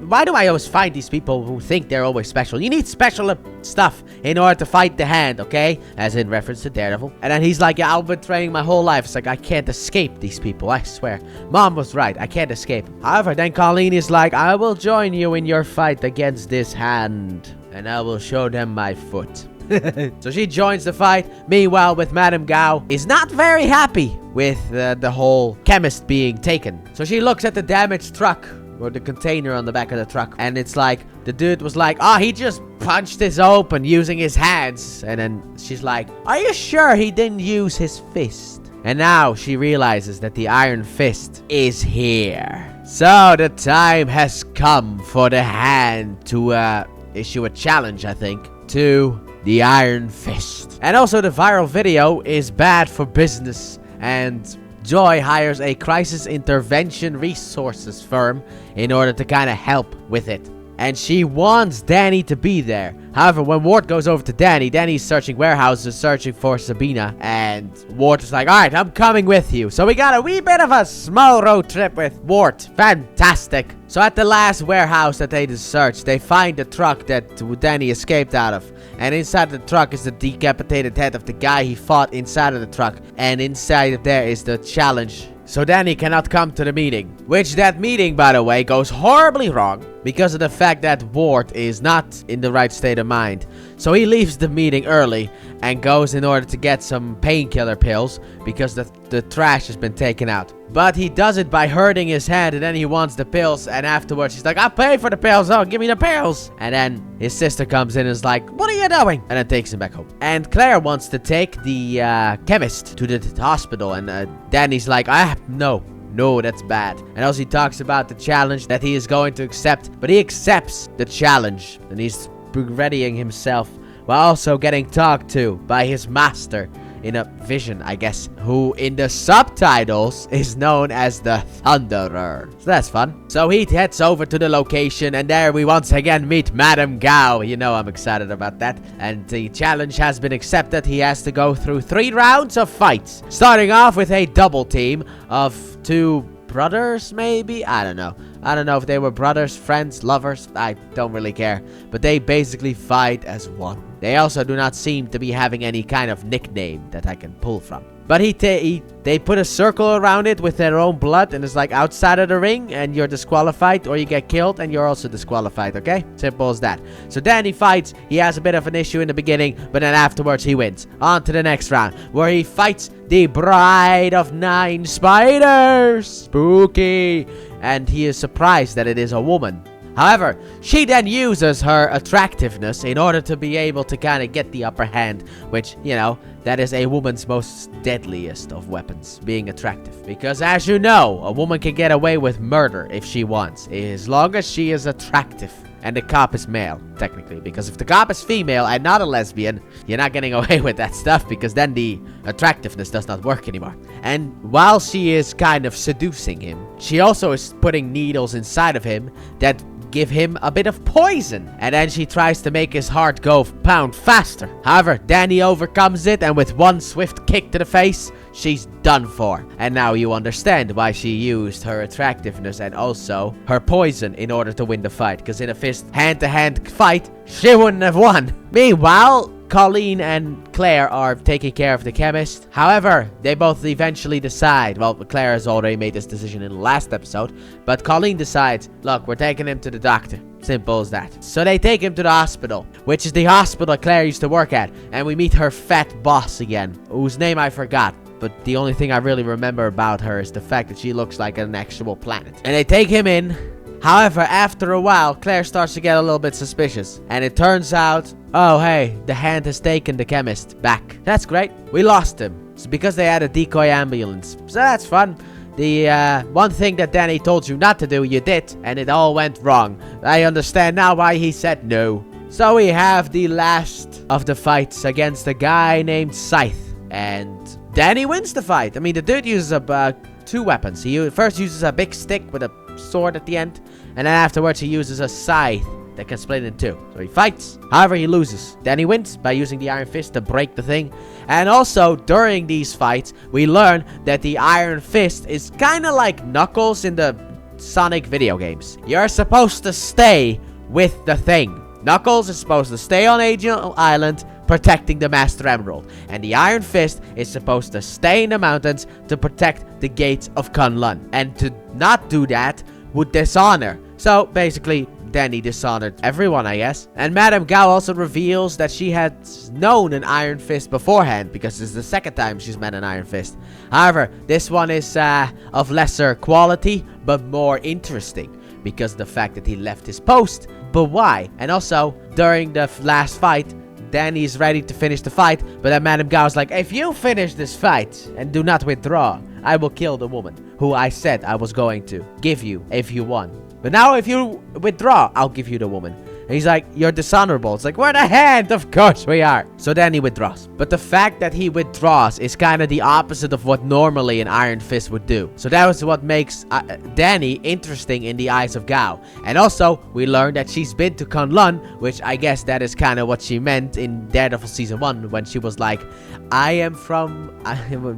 why do I always find these people who think they're always special? You need special stuff in order to fight the Hand, okay? As in reference to Daredevil. And then he's like, yeah, I've been training my whole life. It's like, I can't escape these people, I swear. Mom was right, I can't escape. However, then Colleen is like, I will join you in your fight against this Hand, and I will show them my foot. So she joins the fight. Meanwhile, with Madame Gao is not very happy with the whole chemist being taken. So she looks at the damaged truck, or the container on the back of the truck, and it's like, the dude was like, oh, he just punched this open using his hands. And then she's like, are you sure he didn't use his fist? And now she realizes that the Iron Fist is here. So the time has come for the Hand to issue a challenge, I think, to the Iron Fist. And also the viral video is bad for business, and Joy hires a crisis intervention resources firm in order to kind of help with it. And she wants Danny to be there. However, when Ward goes over to Danny's searching warehouses, searching for Sabina. And Ward is like, alright, I'm coming with you. So we got a wee bit of a small road trip with Ward. Fantastic. So at the last warehouse that they searched, they find the truck that Danny escaped out of. And inside the truck is the decapitated head of the guy he fought inside of the truck. And inside of there is the challenge. So Danny cannot come to the meeting. Which that meeting, by the way, goes horribly wrong because of the fact that Ward is not in the right state of mind. So he leaves the meeting early and goes in order to get some painkiller pills because the trash has been taken out. But he does it by hurting his hand, and then he wants the pills, and afterwards he's like, I'll pay for the pills, oh, give me the pills. And then his sister comes in and is like, what are you doing? And then takes him back home. And Claire wants to take the chemist to the hospital, and Danny's like, no, that's bad. And also he talks about the challenge that he is going to accept, but he accepts the challenge, and he's readying himself while also getting talked to by his master in a vision, I guess, who in the subtitles is known as the Thunderer. So that's fun. So he heads over to the location, and there we once again meet Madame Gao. You know I'm excited about that. And the challenge has been accepted. He has to go through 3 rounds of fights, starting off with a double team of 2 brothers, maybe? I don't know. I don't know if they were brothers, friends, lovers. I don't really care. But they basically fight as one. They also do not seem to be having any kind of nickname that I can pull from. But they put a circle around it with their own blood, and it's like outside of the ring, and you're disqualified, or you get killed, and you're also disqualified, okay? Simple as that. So Danny fights. He has a bit of an issue in the beginning, but then afterwards he wins. On to the next round, where he fights the Bride of 9 Spiders. Spooky. And he is surprised that it is a woman. However, she then uses her attractiveness in order to be able to kind of get the upper hand, which, you know, that is a woman's most deadliest of weapons, being attractive. Because as you know, a woman can get away with murder if she wants, as long as she is attractive. And the cop is male, technically. Because if the cop is female and not a lesbian, you're not getting away with that stuff, because then the attractiveness does not work anymore. And while she is kind of seducing him, she also is putting needles inside of him that give him a bit of poison. And then she tries to make his heart go pound faster. However, Danny overcomes it, and with one swift kick to the face, she's done for. And now you understand why she used her attractiveness and also her poison in order to win the fight. Because in a hand-to-hand fight, she wouldn't have won. Meanwhile, Colleen and Claire are taking care of the chemist. However, they both eventually decide, well, Claire has already made this decision in the last episode, but Colleen decides, look, we're taking him to the doctor. Simple as that. So they take him to the hospital, which is the hospital Claire used to work at, and we meet her fat boss again, whose name I forgot. But the only thing I really remember about her is the fact that she looks like an actual planet. And they take him in. However, after a while, Claire starts to get a little bit suspicious. And it turns out, oh hey, the hand has taken the chemist back. That's great. We lost him. It's because they had a decoy ambulance. So that's fun. The one thing that Danny told you not to do, you did. And it all went wrong. I understand now why he said no. So we have the last of the fights against a guy named Scythe. And Danny wins the fight. I mean, the dude uses 2 weapons. He first uses a big stick with a sword at the end, and then afterwards he uses a scythe that can split in two. So he fights. However, he loses. Then he wins by using the Iron Fist to break the thing. And also, during these fights, we learn that the Iron Fist is kind of like Knuckles in the Sonic video games. You're supposed to stay with the thing. Knuckles is supposed to stay on Angel Island protecting the Master Emerald. And the Iron Fist is supposed to stay in the mountains to protect the gates of Kunlun. And to not do that would dishonor. So basically, Danny dishonored everyone, I guess. And Madame Gao also reveals that she had known an Iron Fist beforehand, because this is the second time she's met an Iron Fist. However, this one is of lesser quality, but more interesting, because of the fact that he left his post. But why? And also, during the last fight, Danny's ready to finish the fight, but then Madame Gao is like, if you finish this fight and do not withdraw, I will kill the woman who I said I was going to give you if you won. But now if you withdraw, I'll give you the woman. And he's like, you're dishonorable. It's like, we're the hand. Of course we are. So then he withdraws. But the fact that he withdraws is kind of the opposite of what normally an Iron Fist would do. So that was what makes Danny interesting in the eyes of Gao. And also, we learned that she's been to Kunlun, which I guess that is kind of what she meant in Daredevil Season 1 when she was like,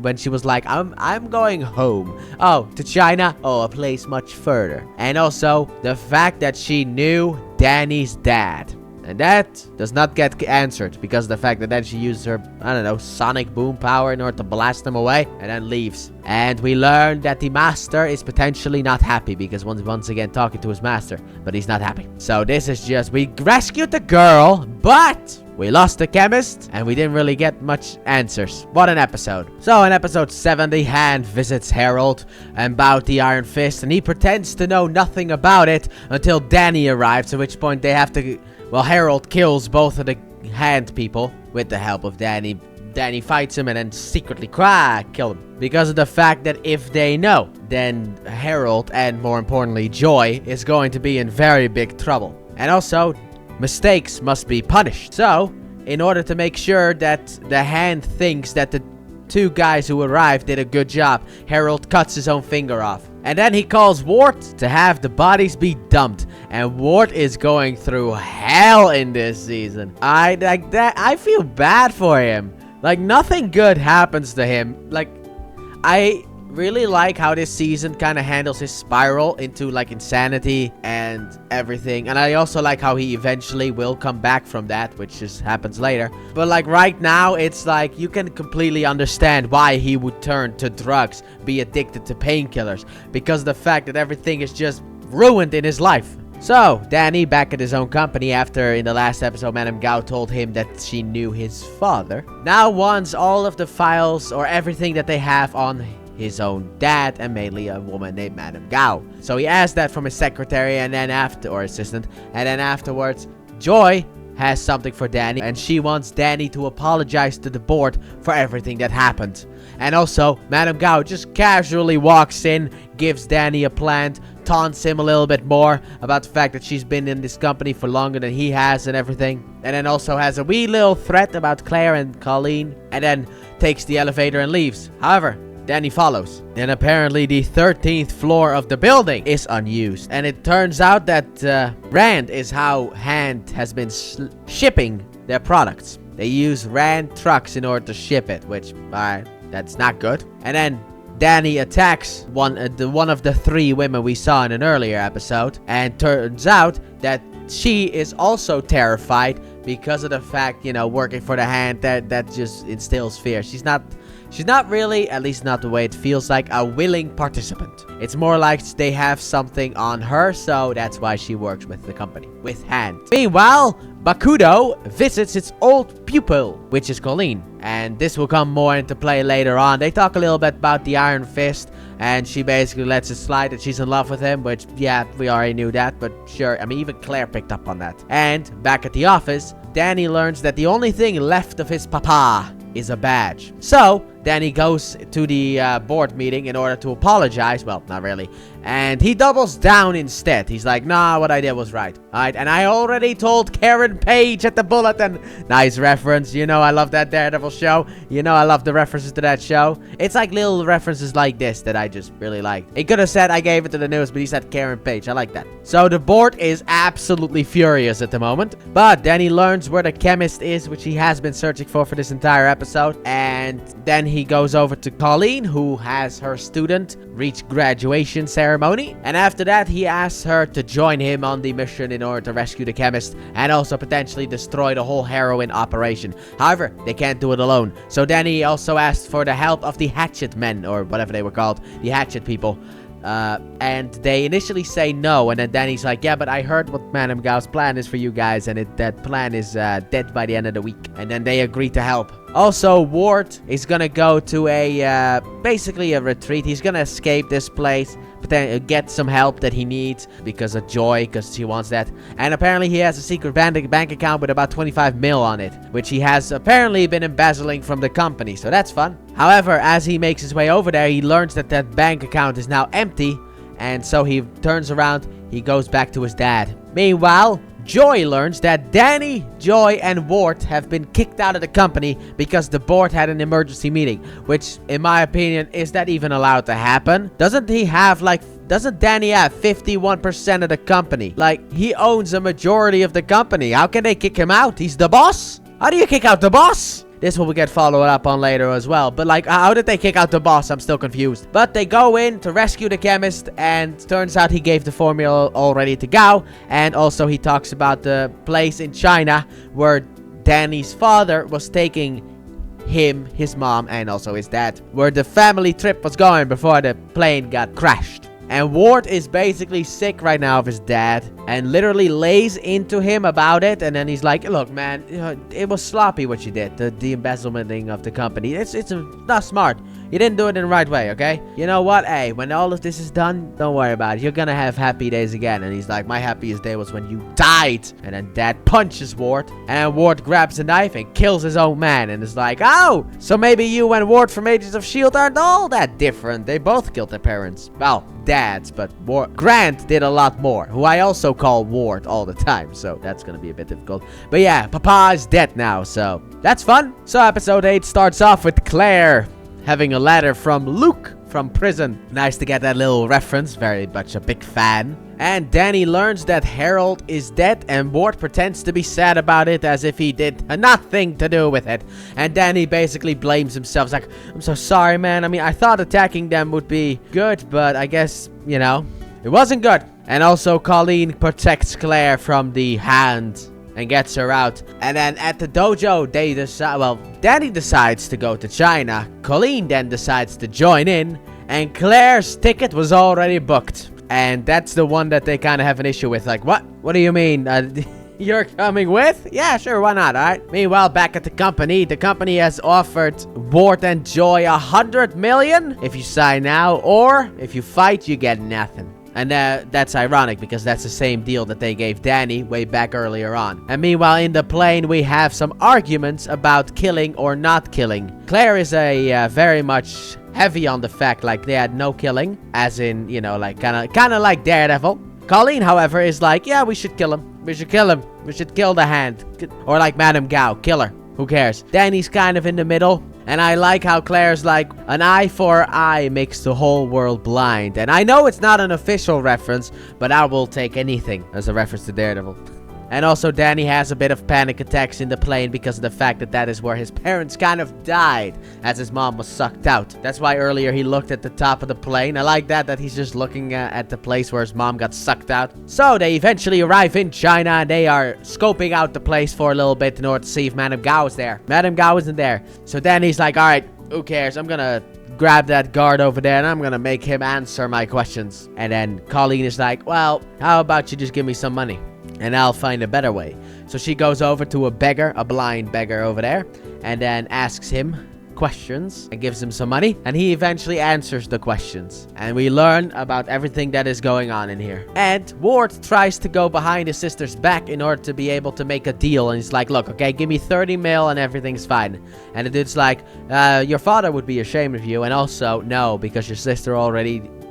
when she was like, I'm going home. Oh, to China? Oh, a place much further. And also, the fact that she knew Danny's dad. And that does not get answered because of the fact that then she used her, I don't know, sonic boom power in order to blast him away and then leaves. And we learn that the master is potentially not happy because once again talking to his master, but he's not happy. So this is just, we rescued the girl, but we lost the chemist, and we didn't really get much answers. What an episode. So in episode 7, the Hand visits Harold about the Iron Fist, and he pretends to know nothing about it until Danny arrives, at which point they have to... Well, Harold kills both of the Hand people with the help of Danny. Danny fights him and then secretly kill him. Because of the fact that if they know, then Harold, and more importantly Joy, is going to be in very big trouble. And also, mistakes must be punished. So, in order to make sure that the Hand thinks that the two guys who arrived did a good job, Harold cuts his own finger off. And then he calls Wart to have the bodies be dumped. And Wart is going through hell in this season. I feel bad for him. Like, nothing good happens to him. Like, I really like how this season kind of handles his spiral into like insanity and everything. And I also like how he eventually will come back from that, which just happens later. But like right now, it's like you can completely understand why he would turn to drugs, be addicted to painkillers, because of the fact that everything is just ruined in his life. So, Danny back at his own company after in the last episode Madame Gao told him that she knew his father. Now wants all of the files or everything that they have on his own dad, and mainly a woman named Madame Gao. So he asked that from his secretary and then assistant, and then afterwards Joy has something for Danny, and she wants Danny to apologize to the board for everything that happened. And also, Madame Gao just casually walks in, gives Danny a plant, taunts him a little bit more about the fact that she's been in this company for longer than he has and everything. And then also has a wee little threat about Claire and Colleen, and then takes the elevator and leaves. However, Danny follows. And apparently the 13th floor of the building is unused. And it turns out that Rand is how Hand has been shipping their products. They use Rand trucks in order to ship it, which, that's not good. And then Danny attacks one of the three women we saw in an earlier episode. And turns out that she is also terrified because of the fact, you know, working for the Hand, that just instills fear. She's not really, at least not the way it feels like, a willing participant. It's more like they have something on her, so that's why she works with the company, with Hand. Meanwhile, Bakudo visits its old pupil, which is Colleen. And this will come more into play later on. They talk a little bit about the Iron Fist, and she basically lets it slide that she's in love with him, which, yeah, we already knew that, but sure, I mean, even Claire picked up on that. And back at the office, Danny learns that the only thing left of his papa is a badge. So, Danny goes to the board meeting in order to apologize. Well, not really. And he doubles down instead. He's like, nah, what I did was right. Alright, and I already told Karen Page at the bulletin. Nice reference. You know I love that Daredevil show. You know I love the references to that show. It's like little references like this that I just really like. He could have said I gave it to the news, but he said Karen Page. I like that. So the board is absolutely furious at the moment. But then he learns where the chemist is, which he has been searching for this entire episode. And then he goes over to Colleen, who has her student reach graduation ceremony. And after that, he asks her to join him on the mission in order to rescue the chemist and also potentially destroy the whole heroin operation. However, they can't do it alone. So then he also asked for the help of the Hatchet Men, or whatever they were called, the Hatchet people. And they initially say no, and then Danny's like, yeah, but I heard what Madame Gao's plan is for you guys, and that plan is dead by the end of the week. And then they agree to help. Also, Ward is gonna go to a, basically a retreat. He's gonna escape this place, but then get some help that he needs because of Joy, because she wants that. And apparently he has a secret bank account with about 25 mil on it, which he has apparently been embezzling from the company, so that's fun. However, as he makes his way over there, he learns that that bank account is now empty, and so he turns around, he goes back to his dad. Meanwhile, Joy learns that Danny, Joy, and Ward have been kicked out of the company because the board had an emergency meeting, which, in my opinion, is that even allowed to happen? Doesn't Danny have 51% of the company? Like, he owns a majority of the company. How can they kick him out? He's the boss? How do you kick out the boss? This will get followed up on later as well. But, like, how did they kick out the boss? I'm still confused. But they go in to rescue the chemist, and turns out he gave the formula already to Gao. And also he talks about the place in China where Danny's father was taking him, his mom, and also his dad, where the family trip was going before the plane got crashed. And Ward is basically sick right now of his dad and literally lays into him about it. And then he's like, look, man, it was sloppy what you did, the embezzlement of the company. It's not smart. You didn't do it in the right way, okay? You know what? Hey, when all of this is done, don't worry about it. You're gonna have happy days again. And he's like, my happiest day was when you died. And then Dad punches Ward. And Ward grabs a knife and kills his own man. And is like, oh, so maybe you and Ward from Agents of S.H.I.E.L.D. aren't all that different. They both killed their parents. Well, dads, but Grant did a lot more, who I also call Ward all the time, so that's gonna be a bit difficult. But yeah, Papa is dead now, so that's fun. So episode 8 starts off with Claire having a letter from Luke from prison. Nice to get that little reference, very much a big fan. And Danny learns that Harold is dead, and Ward pretends to be sad about it as if he did nothing to do with it. And Danny basically blames himself. He's like, I'm so sorry, man. I mean, I thought attacking them would be good, but I guess, you know, it wasn't good. And also Colleen protects Claire from the Hand and gets her out. And then at the dojo, they decide, well, Danny decides to go to China. Colleen then decides to join in, and Claire's ticket was already booked. And that's the one that they kind of have an issue with. Like, what? What do you mean? You're coming with? Yeah, sure, why not, alright? Meanwhile, back at the company has offered Ward and Joy 100 million if you sign now, or if you fight, you get nothing. And that's ironic because that's the same deal that they gave Danny way back earlier on. And meanwhile, in the plane, we have some arguments about killing or not killing. Claire is a very much heavy on the fact like they had no killing, as in, you know, like kind of like Daredevil. Colleen, however, is like, yeah, we should kill him. We should kill him. We should kill the Hand. Or like Madame Gao, kill her. Who cares? Danny's kind of in the middle. And I like how Claire's like, an eye for an eye makes the whole world blind. And I know it's not an official reference, but I will take anything as a reference to Daredevil. And also Danny has a bit of panic attacks in the plane because of the fact that that is where his parents kind of died as his mom was sucked out. That's why earlier he looked at the top of the plane. I like that he's just looking at the place where his mom got sucked out. So they eventually arrive in China and they are scoping out the place for a little bit in order to see if Madame Gao is there. Madame Gao isn't there. So Danny's like, alright, who cares? I'm gonna grab that guard over there and I'm gonna make him answer my questions. And then Colleen is like, well, how about you just give me some money and I'll find a better way. So she goes over to a beggar, a blind beggar over there, and then asks him questions and gives him some money. And he eventually answers the questions. And we learn about everything that is going on in here. And Ward tries to go behind his sister's back in order to be able to make a deal. And he's like, look, okay, give me 30 mil and everything's fine. And the dude's like, your father would be ashamed of you. And also, no, because your sister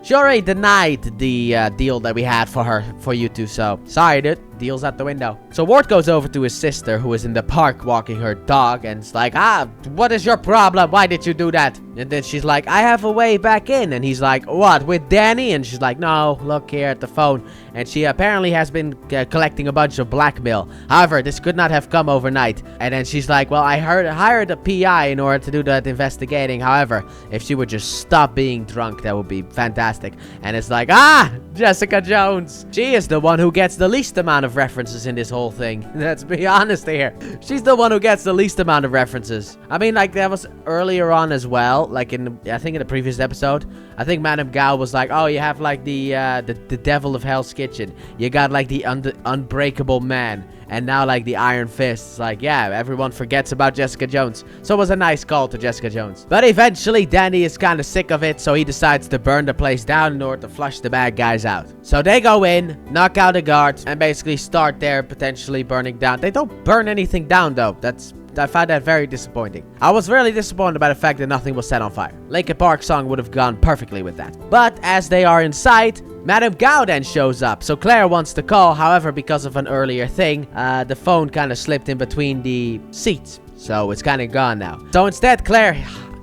she already denied the deal that we had for you two. So, sorry, dude. Deal's out the window. So Ward goes over to his sister, who is in the park walking her dog, and it's like, what is your problem? Why did you do that? And then she's like, I have a way back in. And he's like, what, with Danny? And she's like, no, look here at the phone. And she apparently has been collecting a bunch of blackmail. However, this could not have come overnight. And then she's like, well, I hired a PI in order to do that investigating. However, if she would just stop being drunk, that would be fantastic. And it's like, Jessica Jones. She is the one who gets the least amount of references in this whole thing. Let's be honest here. She's the one who gets the least amount of references. I mean, like, that was earlier on as well. Like, I think in the previous episode, I think Madame Gao was like, oh, you have, like, the Devil of Hell's Kitchen. You got, like, the Unbreakable Man. And now, like, the Iron Fist. It's like, yeah, everyone forgets about Jessica Jones. So it was a nice call to Jessica Jones. But eventually, Danny is kind of sick of it, so he decides to burn the place down in order to flush the bad guys out. So they go in, knock out the guards, and basically start there potentially burning down. They don't burn anything down, though. I found that very disappointing. I was really disappointed by the fact that nothing was set on fire. Linkin Park song would have gone perfectly with that. But as they are inside, Madame Gao then shows up. So Claire wants to call. However, because of an earlier thing, the phone kind of slipped in between the seats. So it's kind of gone now. So instead, Claire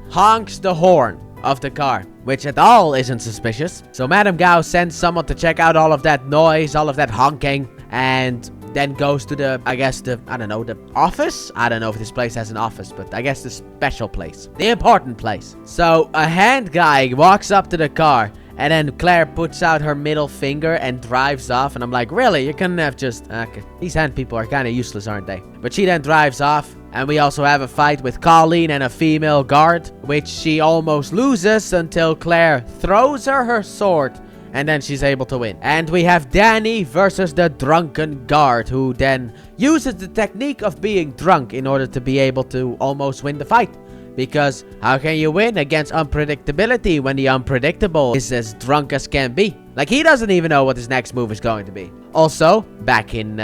honks the horn of the car, which at all isn't suspicious. So Madame Gao sends someone to check out all of that noise, all of that honking, and then goes to the office? I don't know if this place has an office, but I guess the special place. The important place. So a hand guy walks up to the car, and then Claire puts out her middle finger and drives off. And I'm like, really? You couldn't have just... Okay. These hand people are kind of useless, aren't they? But she then drives off. And we also have a fight with Colleen and a female guard, which she almost loses until Claire throws her sword. And then she's able to win. And we have Danny versus the drunken guard, who then uses the technique of being drunk in order to be able to almost win the fight. Because how can you win against unpredictability when the unpredictable is as drunk as can be? Like, he doesn't even know what his next move is going to be. Also, back in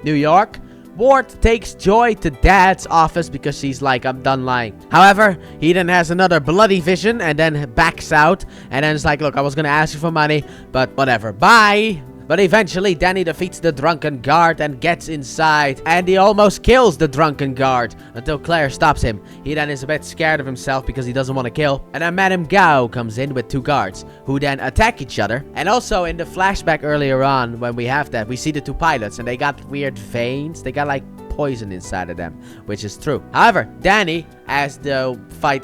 New York, Ward takes Joy to Dad's office because she's like, I'm done lying. However, he then has another bloody vision and then backs out. And then it's like, look, I was going to ask you for money, but whatever. Bye. But eventually, Danny defeats the drunken guard and gets inside. And he almost kills the drunken guard until Claire stops him. He then is a bit scared of himself because he doesn't want to kill. And then Madame Gao comes in with two guards who then attack each other. And also in the flashback earlier on, when we have that, we see the two pilots and they got weird veins. They got like poison inside of them, which is true. However, Danny, as the fight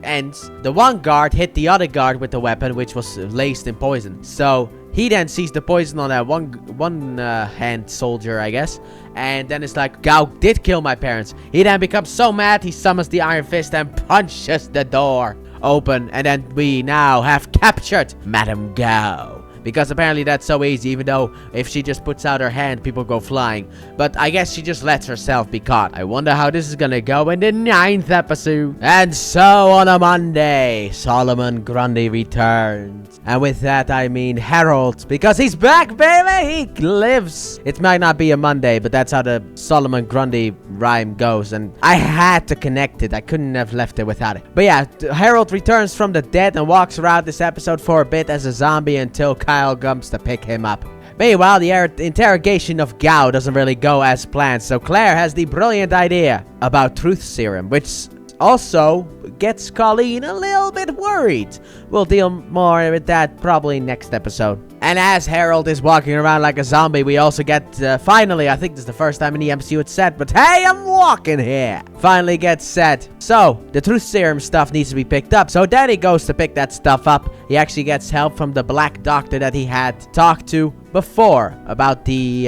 ends, the one guard hit the other guard with the weapon, which was laced in poison. So he then sees the poison on that one hand soldier, I guess. And then it's like, Gao did kill my parents. He then becomes so mad, he summons the Iron Fist and punches the door open. And then we now have captured Madame Gao. Because apparently that's so easy, even though if she just puts out her hand, people go flying. But I guess she just lets herself be caught. I wonder how this is gonna go in the 9th episode. And so on a Monday, Solomon Grundy returns. And with that, I mean Harold. Because he's back, baby! He lives! It might not be a Monday, but that's how the Solomon Grundy rhyme goes. And I had to connect it. I couldn't have left it without it. But yeah, Harold returns from the dead and walks around this episode for a bit as a zombie until Kyle comes to pick him up. Meanwhile, the interrogation of Gao doesn't really go as planned, so Claire has the brilliant idea about truth serum, which also gets Colleen a little bit worried. We'll deal more with that probably next episode. And as Harold is walking around like a zombie, we also get, finally, I think this is the first time in the MCU it's said, but hey, I'm walking here! Finally gets said. So, the truth serum stuff needs to be picked up. So Danny goes to pick that stuff up. He actually gets help from the black doctor that he had talked to before about the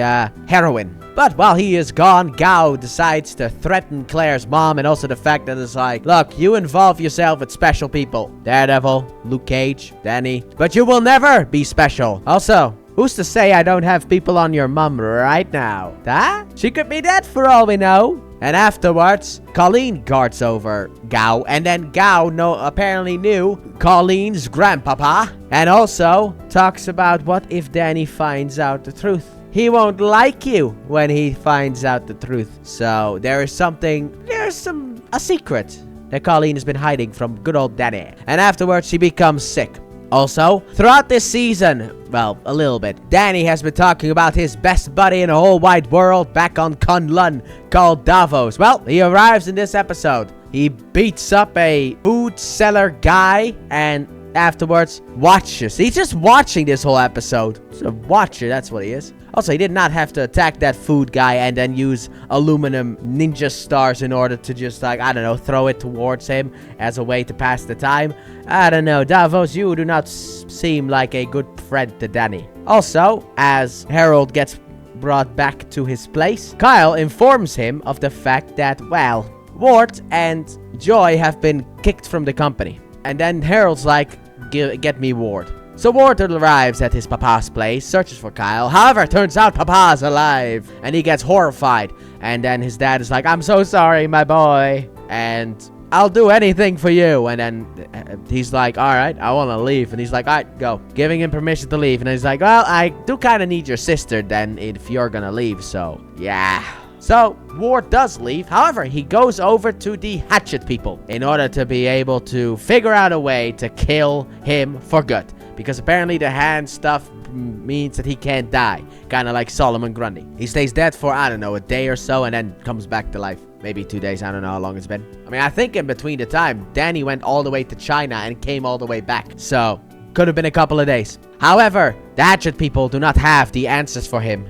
heroin. But while he is gone, Gao decides to threaten Claire's mom, and also the fact that it's like, look, you involve yourself with special people. Daredevil, Luke Cage, Danny. But you will never be special. Also, who's to say I don't have people on your mum right now? Huh? She could be dead for all we know. And afterwards, Colleen guards over Gao. And then Gao apparently knew Colleen's grandpapa. And also talks about what if Danny finds out the truth. He won't like you when he finds out the truth. So there's a secret that Colleen has been hiding from good old Danny. And afterwards, she becomes sick. Also, throughout this season, well, a little bit, Danny has been talking about his best buddy in the whole wide world back on Kunlun called Davos. Well, he arrives in this episode. He beats up a food seller guy and afterwards watches. He's just watching this whole episode. He's a watcher, that's what he is. Also, he did not have to attack that food guy and then use aluminum ninja stars in order to just, like, I don't know, throw it towards him as a way to pass the time. I don't know, Davos, you do not seem like a good friend to Danny. Also, as Harold gets brought back to his place, Kyle informs him of the fact that, well, Ward and Joy have been kicked from the company. And then Harold's like, get me Ward. So Ward arrives at his papa's place, searches for Kyle. However, turns out papa's alive. And he gets horrified. And then his dad is like, I'm so sorry, my boy. And I'll do anything for you. And then he's like, all right, I want to leave. And he's like, all right, go. Giving him permission to leave. And he's like, well, I do kind of need your sister then if you're going to leave. So, yeah. So, Ward does leave. However, he goes over to the Hatchet people in order to be able to figure out a way to kill him for good. Because apparently the hand stuff means that he can't die. Kind of like Solomon Grundy. He stays dead for, I don't know, a day or so and then comes back to life. Maybe 2 days. I don't know how long it's been. I mean, I think in between the time, Danny went all the way to China and came all the way back. So, could have been a couple of days. However, the Hatchet people do not have the answers for him.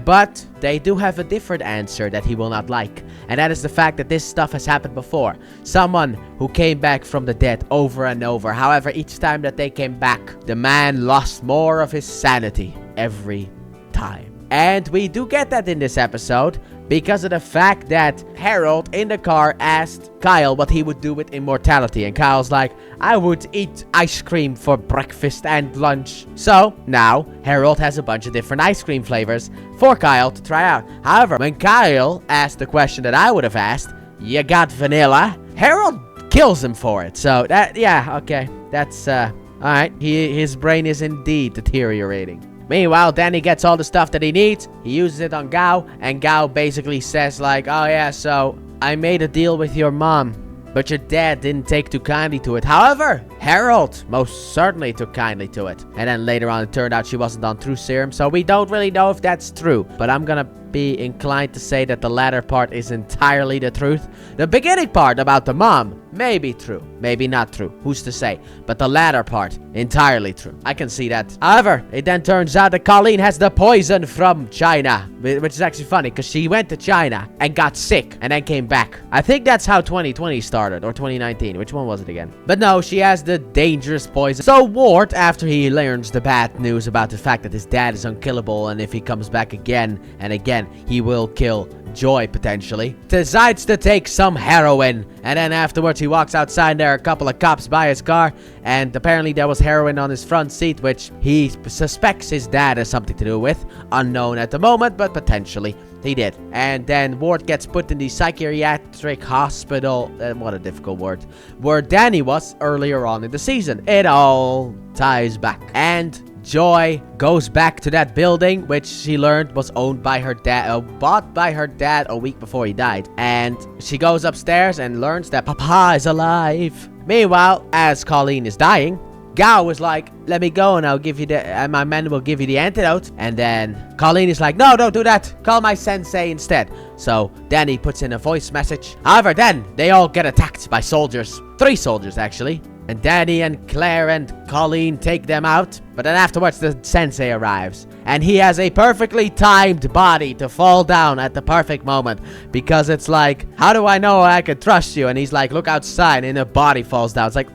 But they do have a different answer that he will not like. And that is the fact that this stuff has happened before. Someone who came back from the dead over and over. However, each time that they came back, the man lost more of his sanity every time. And we do get that in this episode because of the fact that Harold in the car asked Kyle what he would do with immortality. And Kyle's like, I would eat ice cream for breakfast and lunch. So now Harold has a bunch of different ice cream flavors for Kyle to try out. However, when Kyle asked the question that I would have asked, you got vanilla? Harold kills him for it. So that, yeah, okay. That's, alright. His brain is indeed deteriorating. Meanwhile, Danny gets all the stuff that he needs. He uses it on Gao. And Gao basically says like, oh yeah, so I made a deal with your mom. But your dad didn't take too kindly to it. However, Harold most certainly took kindly to it. And then later on, it turned out she wasn't on True Serum. So we don't really know if that's true. But I'm gonna be inclined to say that the latter part is entirely the truth. The beginning part about the mom may be true. Maybe not true. Who's to say? But the latter part, entirely true. I can see that. However, it then turns out that Colleen has the poison from China. Which is actually funny because she went to China and got sick and then came back. I think that's how 2020 started. Or 2019. Which one was it again? But no, she has the dangerous poison. So Ward, after he learns the bad news about the fact that his dad is unkillable and if he comes back again and again, he will kill Joy potentially, decides to take some heroin. And then afterwards he walks outside and there are a couple of cops by his car. And apparently there was heroin on his front seat, which he suspects his dad has something to do with. Unknown at the moment, but potentially he did. And then Ward gets put in the psychiatric hospital, what a difficult word, where Danny was earlier on in the season. It all ties back. And Joy goes back to that building, which she learned was owned by her dad, bought by her dad a week before he died. And she goes upstairs and learns that Papa is alive. Meanwhile, as Colleen is dying, Gao is like, let me go and I'll give you and my men will give you the antidote. And then Colleen is like, no, don't do that. Call my sensei instead. So Danny puts in a voice message. However, then they all get attacked by soldiers. 3 soldiers, actually. And Danny and Claire and Colleen take them out. But then afterwards, the sensei arrives. And he has a perfectly timed body to fall down at the perfect moment. Because it's like, how do I know I can trust you? And he's like, look outside. And the body falls down. It's like,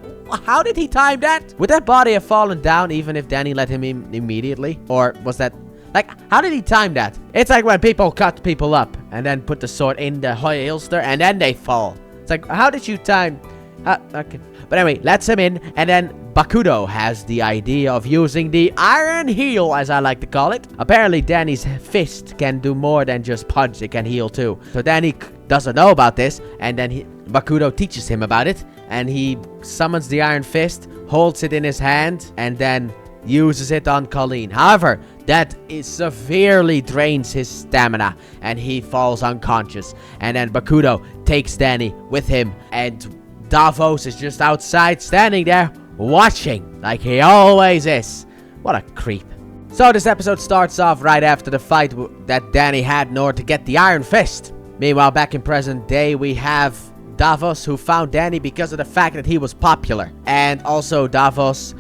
how did he time that? Would that body have fallen down even if Danny let him in immediately? Or was that... like, how did he time that? It's like when people cut people up. And then put the sword in the holster. And then they fall. It's like, how did you time... okay. But anyway, lets him in, and then Bakudo has the idea of using the Iron Heel, as I like to call it. Apparently, Danny's fist can do more than just punch, it can heal too. So Danny doesn't know about this, and then Bakudo teaches him about it, and he summons the Iron Fist, holds it in his hand, and then uses it on Colleen. However, that severely drains his stamina, and he falls unconscious. And then Bakudo takes Danny with him, and Davos is just outside standing there watching like he always is. What a creep. So this episode starts off right after the fight that Danny had in order to get the Iron Fist. Meanwhile, back in present day, we have Davos, who found Danny because of the fact that he was popular. And also Davos,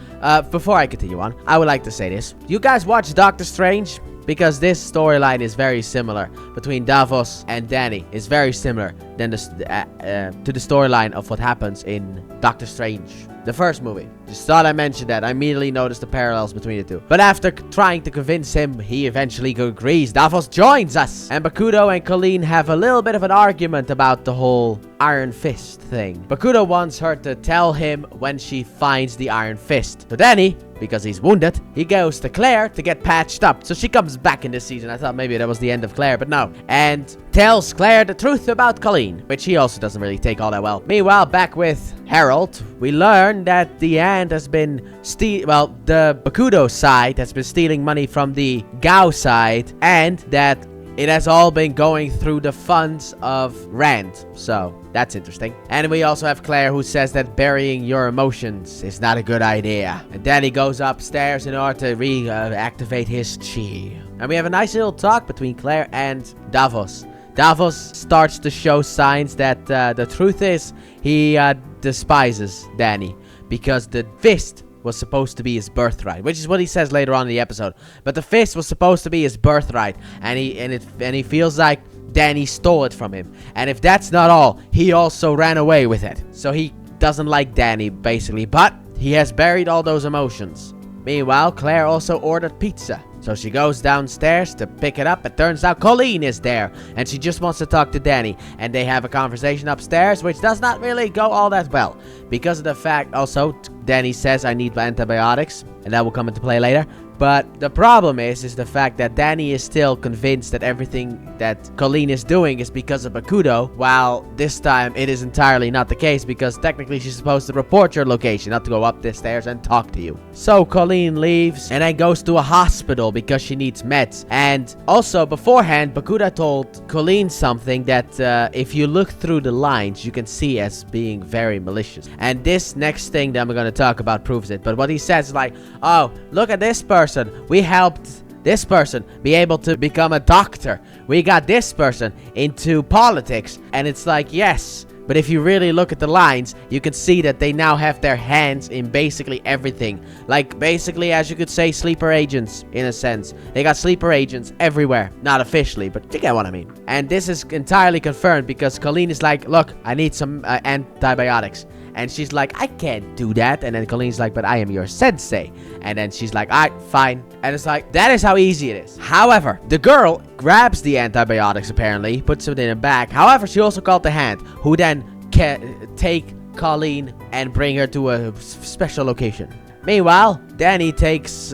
before I continue on, I would like to say this. You guys watch Doctor Strange? Because this storyline is very similar between Davos and Danny. It's very similar than to the storyline of what happens in Doctor Strange, the first movie. Just thought I mentioned that. I immediately noticed the parallels between the two. But after trying to convince him, he eventually agrees. Davos joins us. And Bakudo and Colleen have a little bit of an argument about the whole Iron Fist thing. Bakudo wants her to tell him when she finds the Iron Fist. So Danny, because he's wounded, he goes to Claire to get patched up. So she comes back in this season. I thought maybe that was the end of Claire, but no. And tells Claire the truth about Colleen, which he also doesn't really take all that well. Meanwhile, back with Harold, we learn that the Ant has been the Bakudo side has been stealing money from the Gao side, and that it has all been going through the funds of Rand. So that's interesting. And we also have Claire, who says that burying your emotions is not a good idea. And Danny goes upstairs in order to reactivate his chi. And we have a nice little talk between Claire and Davos. Davos starts to show signs that the truth is he despises Danny because the fist was supposed to be his birthright, which is what he says later on in the episode. But the fist was supposed to be his birthright, and he feels like Danny stole it from him. And if that's not all, he also ran away with it. So he doesn't like Danny, basically, but he has buried all those emotions. Meanwhile, Claire also ordered pizza. So she goes downstairs to pick it up. It turns out Colleen is there, and she just wants to talk to Danny. And they have a conversation upstairs, which does not really go all that well. Because of the fact, also, Danny says, I need antibiotics, and that will come into play later. But the problem is the fact that Danny is still convinced that everything that Colleen is doing is because of Bakudo, while this time it is entirely not the case, because technically she's supposed to report your location, not to go up the stairs and talk to you. So Colleen leaves and then goes to a hospital because she needs meds. And also beforehand, Bakudo told Colleen something that if you look through the lines, you can see as being very malicious. And this next thing that I'm going to talk about proves it. But what he says is like, oh, look at this person. We helped this person be able to become a doctor. We got this person into politics. And it's like, yes. But if you really look at the lines, you can see that they now have their hands in basically everything. Like, basically, as you could say, sleeper agents, in a sense. They got sleeper agents everywhere. Not officially, but you get what I mean. And this is entirely confirmed because Colleen is like, look, I need some antibiotics. And she's like, I can't do that. And then Colleen's like, but I am your sensei. And then she's like, all right, fine. And it's like, that is how easy it is. However, the girl grabs the antibiotics, apparently, puts it in a bag. However, she also called the hand, who then can take Colleen and bring her to a special location. Meanwhile, Danny takes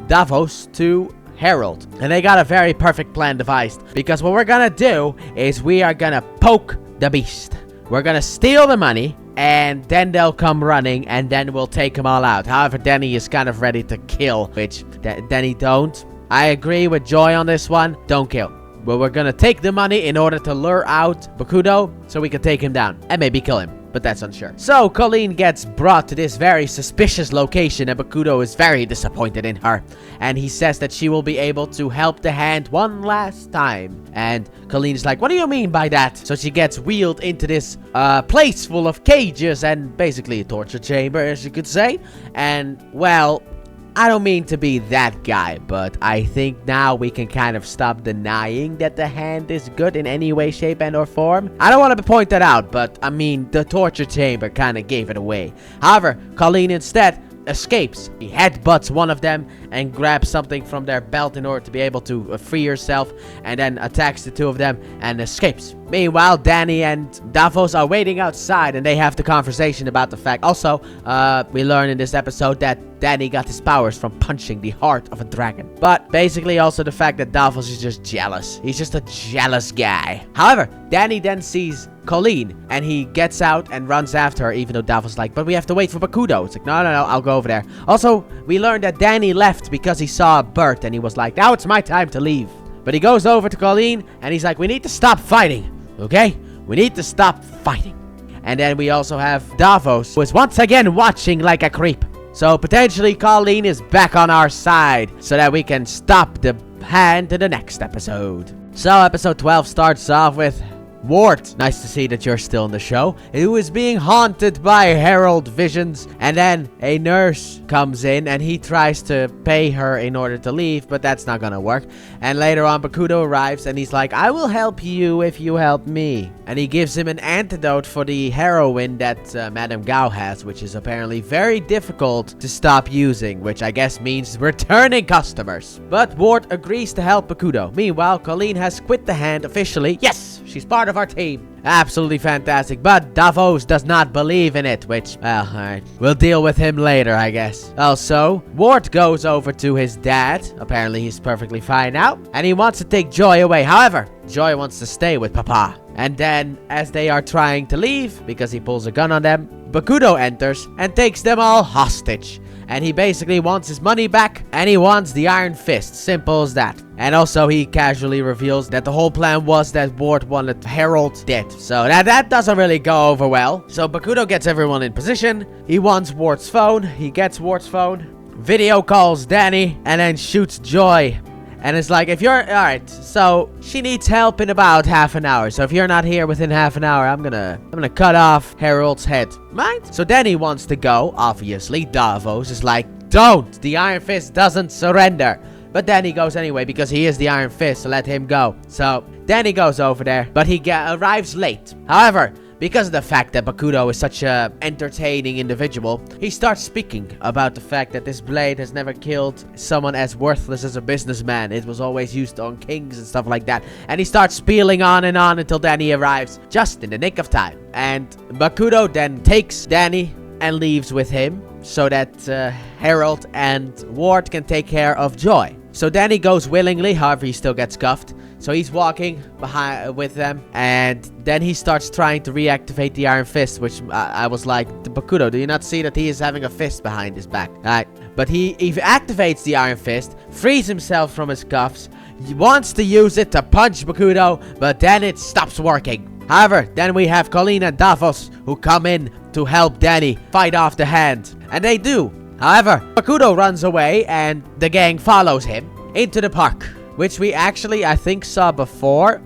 Davos to Harold. And they got a very perfect plan devised. Because what we're gonna do is we are gonna poke the beast. We're gonna steal the money, and then they'll come running, and then we'll take them all out. However, Danny is kind of ready to kill, which Danny don't. I agree with Joy on this one. Don't kill. But we're gonna take the money in order to lure out Bakudo so we can take him down and maybe kill him. But that's unsure. So Colleen gets brought to this very suspicious location, and Bakudo is very disappointed in her. And he says that she will be able to help the hand one last time. And Colleen is like, what do you mean by that? So she gets wheeled into this place full of cages and basically a torture chamber, as you could say. And, well, I don't mean to be that guy, but I think now we can kind of stop denying that the hand is good in any way, shape, and or form. I don't want to point that out, but I mean, the torture chamber kind of gave it away. However, Colleen instead escapes. He headbutts one of them and grabs something from their belt in order to be able to free herself, and then attacks the two of them and escapes. Meanwhile, Danny and Davos are waiting outside, and they have the conversation about the fact. Also, we learn in this episode that Danny got his powers from punching the heart of a dragon. But basically also the fact that Davos is just jealous. He's just a jealous guy. However, Danny then sees Colleen, and he gets out and runs after her, even though Davos is like, but we have to wait for Bakudo. It's like, no, I'll go over there. Also, we learned that Danny left because he saw a bird, and he was like, now it's my time to leave. But he goes over to Colleen, and he's like, we need to stop fighting, okay? We need to stop fighting. And then we also have Davos, who is once again watching like a creep. So potentially Colleen is back on our side, so that we can stop the hand to the next episode. So episode 12 starts off with Wart, nice to see that you're still in the show, who is being haunted by Herald visions, and then a nurse comes in and he tries to pay her in order to leave, but that's not gonna work. And later on Bakudo arrives and he's like, I will help you if you help me. And he gives him an antidote for the heroin that Madame Gao has, which is apparently very difficult to stop using, which I guess means returning customers. But Wart agrees to help Bakudo. Meanwhile, Colleen has quit the hand officially. Yes, she's part of our team. Absolutely fantastic. But Davos does not believe in it, which, well, alright. We'll deal with him later, I guess. Also, Wart goes over to his dad. Apparently, he's perfectly fine now. And he wants to take Joy away. However, Joy wants to stay with Papa. And then, as they are trying to leave, because he pulls a gun on them, Bakudo enters and takes them all hostage. And he basically wants his money back, and he wants the Iron Fist. Simple as that. And also, he casually reveals that the whole plan was that Wart wanted Herald dead. So that doesn't really go over well. So Bakudo gets everyone in position. He wants Wart's phone. He gets Wart's phone. Video calls Danny, and then shoots Joy. And it's like, if you're... Alright, so she needs help in about half an hour. So if you're not here within half an hour, I'm gonna cut off Herald's head. Right? So Danny wants to go, obviously. Davos is like, don't! The Iron Fist doesn't surrender. But Danny goes anyway because he is the Iron Fist, so let him go. So Danny goes over there, but he arrives late. However, because of the fact that Bakudo is such a entertaining individual, he starts speaking about the fact that this blade has never killed someone as worthless as a businessman. It was always used on kings and stuff like that. And he starts spieling on and on until Danny arrives just in the nick of time. And Bakudo then takes Danny and leaves with him so that Herald and Wart can take care of Joy. So Danny goes willingly, however he still gets cuffed. So he's walking behind with them, and then he starts trying to reactivate the Iron Fist, which I was like, Bakudo, do you not see that he is having a fist behind his back? Alright, but he activates the Iron Fist, frees himself from his cuffs, he wants to use it to punch Bakudo, but then it stops working. However, then we have Colleen and Davos who come in to help Danny fight off the hand, and they do. However, Bakudo runs away, and the gang follows him into the park, which we actually, I think, saw before.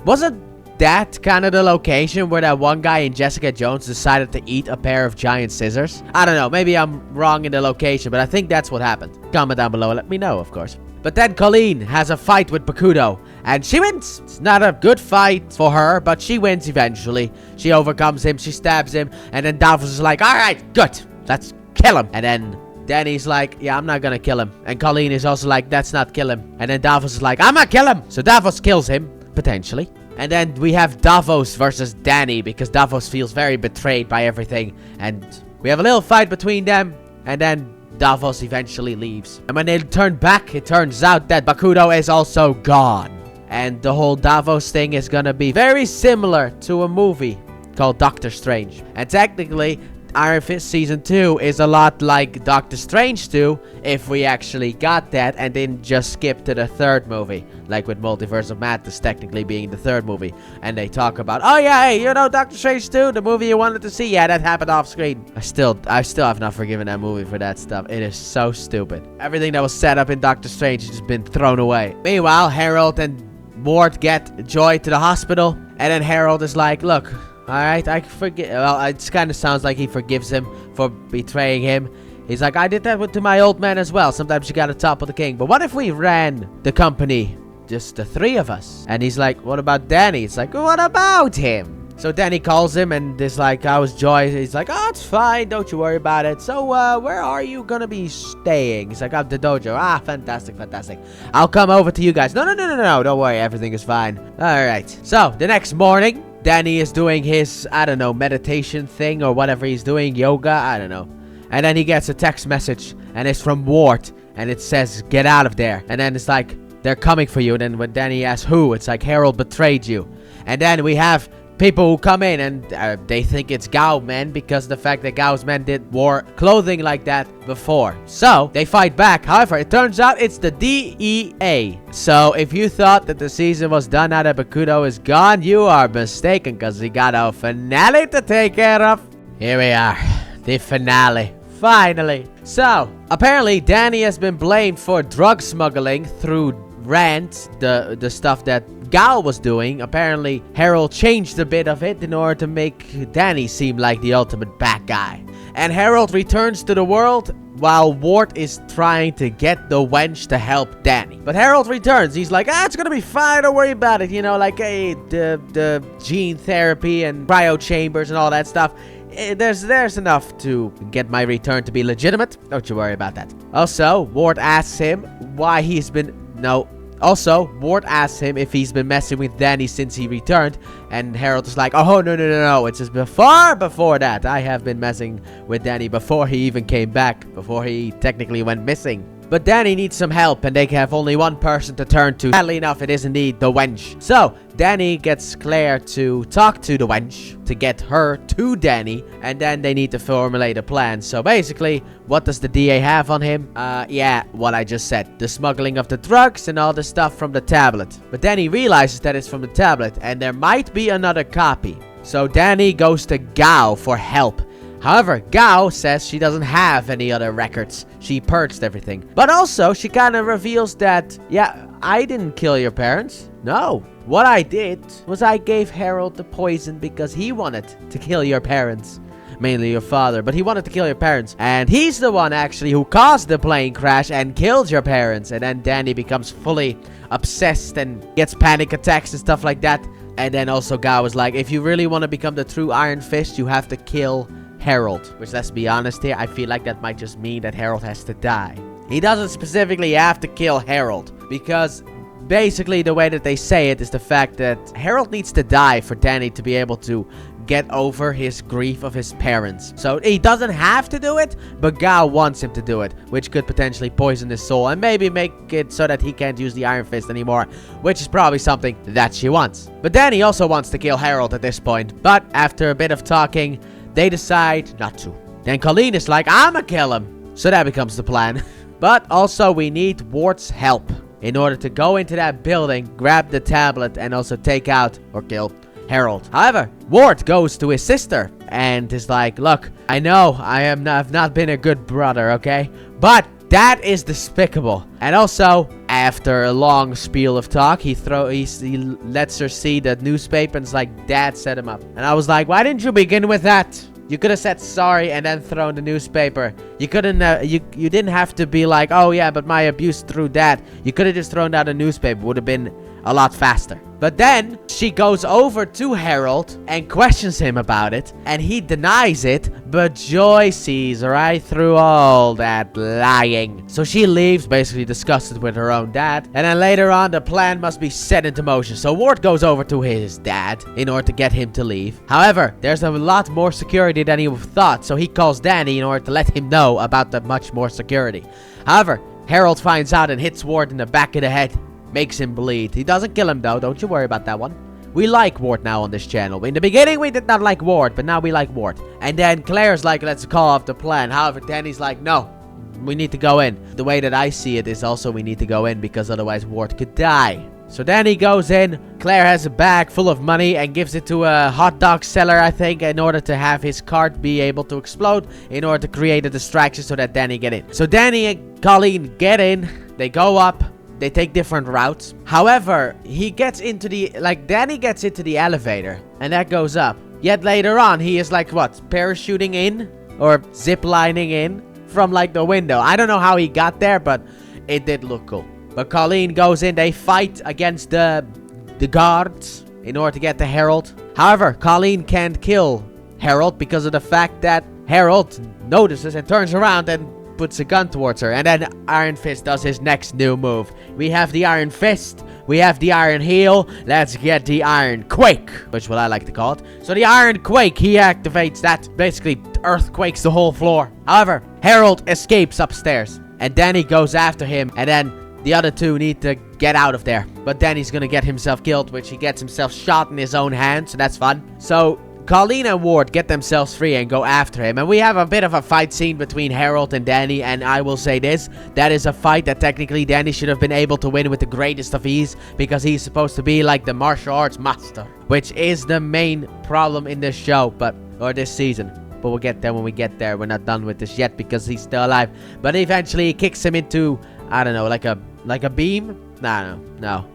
Wasn't that kind of the location where that one guy in Jessica Jones decided to eat a pair of giant scissors? I don't know, maybe I'm wrong in the location, but I think that's what happened. Comment down below, let me know, of course. But then Colleen has a fight with Bakudo, and she wins. It's not a good fight for her, but she wins eventually. She overcomes him, she stabs him, and then Davos is like, alright, good, let's kill him. And then Danny's like, yeah, I'm not gonna kill him. And Colleen is also like, that's not kill him. And then Davos is like, I'm gonna kill him. So Davos kills him, potentially. And then we have Davos versus Danny, because Davos feels very betrayed by everything. And we have a little fight between them, and then Davos eventually leaves. And when they turn back, it turns out that Bakudo is also gone. And the whole Davos thing is gonna be very similar to a movie called Doctor Strange. And technically, Iron Fist Season 2 is a lot like Doctor Strange 2 if we actually got that and didn't just skip to the third movie. Like with Multiverse of Madness technically being the third movie. And they talk about, oh yeah, hey, you know Doctor Strange 2, the movie you wanted to see? Yeah, that happened off screen. I still have not forgiven that movie for that stuff. It is so stupid. Everything that was set up in Doctor Strange has just been thrown away. Meanwhile, Herald and Wart get Joy to the hospital. And then Herald is like, look, alright, I forgive. Well, it kind of sounds like he forgives him for betraying him. He's like, I did that to my old man as well. Sometimes you gotta topple the king. But what if we ran the company, just the three of us? And he's like, what about Danny? It's like, what about him? So Danny calls him and is like, how's Joy? He's like, oh, it's fine. Don't you worry about it. So, where are you gonna be staying? He's like, I'm at the dojo. Ah, fantastic, fantastic. I'll come over to you guys. No. Don't worry. Everything is fine. All right. So, the next morning, Danny is doing his, I don't know, meditation thing or whatever he's doing. Yoga. I don't know. And then he gets a text message and it's from Ward. And it says, get out of there. And then it's like, they're coming for you. And then when Danny asks who, it's like, Harold betrayed you. And then we have people who come in and they think it's Gao men because the fact that Gao's men wore clothing like that before. So they fight back. However, it turns out it's the DEA. So if you thought that the season was done now that Bakudo is gone, you are mistaken because we got our finale to take care of. Here we are. The finale. Finally. So apparently Danny has been blamed for drug smuggling through Rant, the stuff that Gao was doing. Apparently, Harold changed a bit of it in order to make Danny seem like the ultimate bad guy. And Harold returns to the world while Ward is trying to get the wench to help Danny. But Harold returns. He's like, it's gonna be fine. Don't worry about it. You know, like, hey, the gene therapy and cryo chambers and all that stuff. There's enough to get my return to be legitimate. Don't you worry about that. Also, Ward asks him why he's been... Also, Ward asks him if he's been messing with Danny since he returned, and Harold is like, oh, no, it's just before that. I have been messing with Danny before he even came back, before he technically went missing. But Danny needs some help, and they have only one person to turn to. Sadly enough, it is indeed the wench. So, Danny gets Claire to talk to the wench, to get her to Danny, and then they need to formulate a plan. So basically, what does the DA have on him? Yeah, what I just said. The smuggling of the drugs and all the stuff from the tablet. But Danny realizes that it's from the tablet, and there might be another copy. So Danny goes to Gao for help. However, Gao says she doesn't have any other records. She purged everything. But also, she kind of reveals that, yeah, I didn't kill your parents. No. What I did was I gave Harold the poison because he wanted to kill your parents. Mainly your father, but he wanted to kill your parents. And he's the one, actually, who caused the plane crash and killed your parents. And then Danny becomes fully obsessed and gets panic attacks and stuff like that. And then also Gao was like, if you really want to become the true Iron Fist, you have to kill Harold. Which, let's be honest here, I feel like that might just mean that Harold has to die. He doesn't specifically have to kill Harold, because basically the way that they say it is the fact that Harold needs to die for Danny to be able to get over his grief of his parents. So he doesn't have to do it, but Gao wants him to do it, which could potentially poison his soul and maybe make it so that he can't use the Iron Fist anymore, which is probably something that she wants. But Danny also wants to kill Harold at this point, but after a bit of talking, they decide not to. Then Colleen is like, I'ma kill him. So that becomes the plan. But also we need Ward's help in order to go into that building, grab the tablet, and also take out or kill Harold. However, Ward goes to his sister and is like, look, I know I've not been a good brother, okay? But that is despicable. And also, after a long spiel of talk, he lets her see the newspaper and is like, Dad set him up. And I was like, why didn't you begin with that? You could have said sorry and then thrown the newspaper. You couldn't, you didn't have to be like, oh yeah, but my abuse through Dad. You could have just thrown down the newspaper. Would have been a lot faster. But then she goes over to Harold and questions him about it, and he denies it, but Joy sees right through all that lying. So she leaves, basically disgusted with her own dad, and then later on the plan must be set into motion. So Ward goes over to his dad in order to get him to leave. However, there's a lot more security than he thought, so he calls Danny in order to let him know about the much more security. However, Harold finds out and hits Ward in the back of the head. Makes him bleed. He doesn't kill him though. Don't you worry about that one. We like Ward now on this channel. In the beginning, we did not like Ward, but now we like Ward. And then Claire's like, let's call off the plan. However, Danny's like, no, we need to go in. The way that I see it is also we need to go in because otherwise Ward could die. So Danny goes in. Claire has a bag full of money and gives it to a hot dog seller, I think, in order to have his cart be able to explode in order to create a distraction so that Danny get in. So Danny and Colleen get in. They go up. They take different routes. However, Danny gets into the elevator, and that goes up. Yet later on, he is like, what, parachuting in? Or ziplining in from like the window. I don't know how he got there, but it did look cool. But Colleen goes in, they fight against the guards in order to get to Harold. However, Colleen can't kill Harold because of the fact that Harold notices and turns around and puts a gun towards her. And then Iron Fist does his next new move. We have the Iron Fist. We have the Iron Heel. Let's get the Iron Quake, which is what I like to call it. So the Iron Quake, he activates that. Basically, earthquakes the whole floor. However, Harold escapes upstairs. And Danny goes after him. And then the other two need to get out of there. But Danny's gonna get himself killed, which he gets himself shot in his own hand. So that's fun. So Colleen and Ward get themselves free and go after him. And we have a bit of a fight scene between Harold and Danny. And I will say this. That is a fight that technically Danny should have been able to win with the greatest of ease. Because he's supposed to be like the martial arts master. Which is the main problem in this show. Or this season. But we'll get there when we get there. We're not done with this yet because he's still alive. But eventually he kicks him into, I don't know, like a beam? No.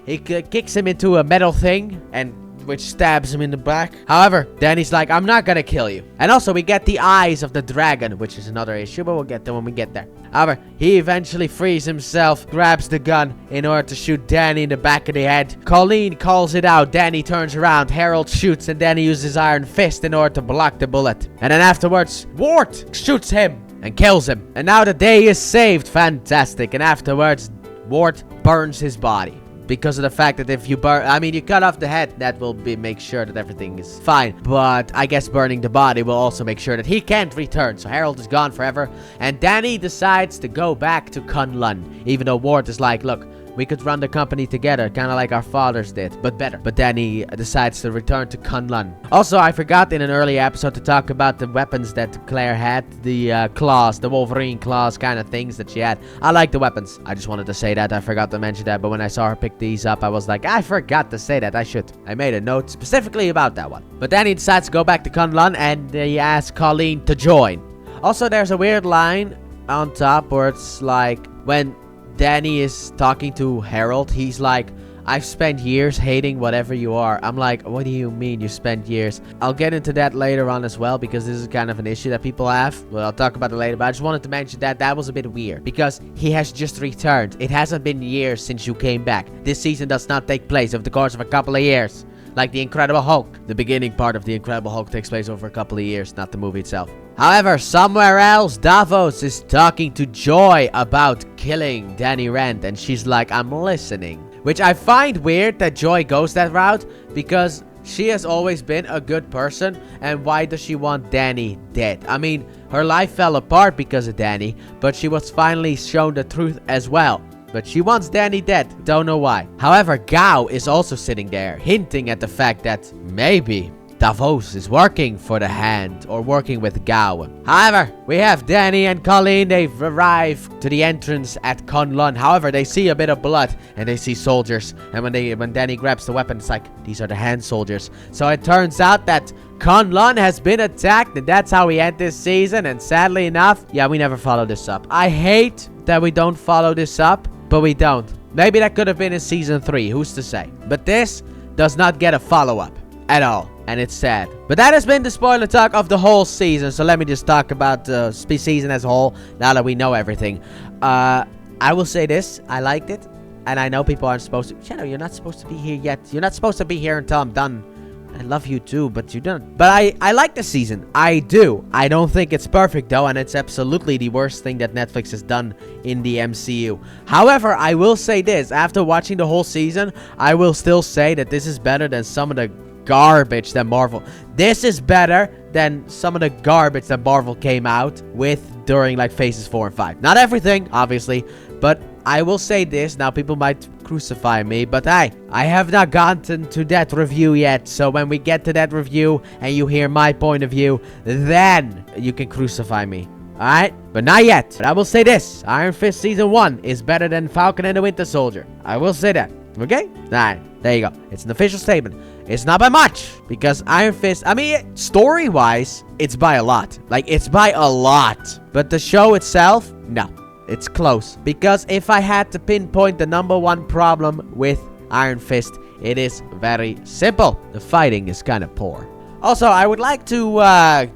He kicks him into a metal thing, and which stabs him in the back. However, Danny's like, I'm not gonna kill you. And also, we get the eyes of the dragon, which is another issue, but we'll get there when we get there. However, he eventually frees himself, grabs the gun in order to shoot Danny in the back of the head. Colleen calls it out. Danny turns around. Harold shoots, and Danny uses his Iron Fist in order to block the bullet. And then afterwards, Ward shoots him and kills him. And now the day is saved. Fantastic. And afterwards, Ward burns his body. Because of the fact that if you you cut off the head, that will make sure that everything is fine. But I guess burning the body will also make sure that he can't return. So Harold is gone forever. And Danny decides to go back to Kunlun. Even though Ward is like, look, we could run the company together, kind of like our fathers did, but better. But Danny decides to return to Kunlun. Also, I forgot in an earlier episode to talk about the weapons that Claire had. The claws, the Wolverine claws kind of things that she had. I like the weapons. I just wanted to say that. I forgot to mention that. But when I saw her pick these up, I was like, I forgot to say that. I made a note specifically about that one. But Danny decides to go back to Kunlun and he asks Colleen to join. Also, there's a weird line on top where it's like when Danny is talking to Harold, he's like, I've spent years hating whatever you are. I'm like, what do you mean you spent years? I'll get into that later on as well, because this is kind of an issue that people have. Well, I'll talk about it later, but I just wanted to mention that was a bit weird, because he has just returned. It hasn't been years since you came back. This season does not take place over the course of a couple of years. Like the Incredible Hulk. The beginning part of the Incredible Hulk takes place over a couple of years, not the movie itself. However, somewhere else, Davos is talking to Joy about killing Danny Rand, and she's like, I'm listening. Which I find weird that Joy goes that route, because she has always been a good person, and why does she want Danny dead? I mean, her life fell apart because of Danny, but she was finally shown the truth as well. But she wants Danny dead. Don't know why. However, Gao is also sitting there, hinting at the fact that maybe Davos is working for the Hand, or working with Gao. However, we have Danny and Colleen. They've arrived to the entrance at Kunlun. However, they see a bit of blood, and they see soldiers. And when Danny grabs the weapon, it's like, these are the Hand soldiers. So it turns out that Kunlun has been attacked, and that's how we end this season. And sadly enough, yeah, we never follow this up. I hate that we don't follow this up, but we don't. Maybe that could have been in season 3, who's to say? But this does not get a follow-up at all, and it's sad. But that has been the spoiler talk of the whole season, so let me just talk about the season as a whole, now that we know everything. I will say this, I liked it, and I know people aren't supposed to. Shadow, you're not supposed to be here yet. You're not supposed to be here until I'm done. I love you too, but you don't. But I like the season. I do. I don't think it's perfect though, and it's absolutely the worst thing that Netflix has done in the MCU. However, I will say this. After watching the whole season, I will still say that this is better than some of the garbage that Marvel. This is better than some of the garbage that Marvel came out with during like phases 4 and 5. Not everything, obviously, but I will say this. Now people might crucify me, but I have not gotten to that review yet. So when we get to that review and you hear my point of view, then you can crucify me. Alright? But not yet. But I will say this. Iron Fist Season 1 is better than Falcon and the Winter Soldier. I will say that. Okay? Alright. There you go. It's an official statement. It's not by much. Because Iron Fist, I mean, story-wise, it's by a lot. Like, it's by a lot. But the show itself, no. It's close. Because if I had to pinpoint the #1 problem with Iron Fist, it is very simple. The fighting is kind of poor. Also, I would like to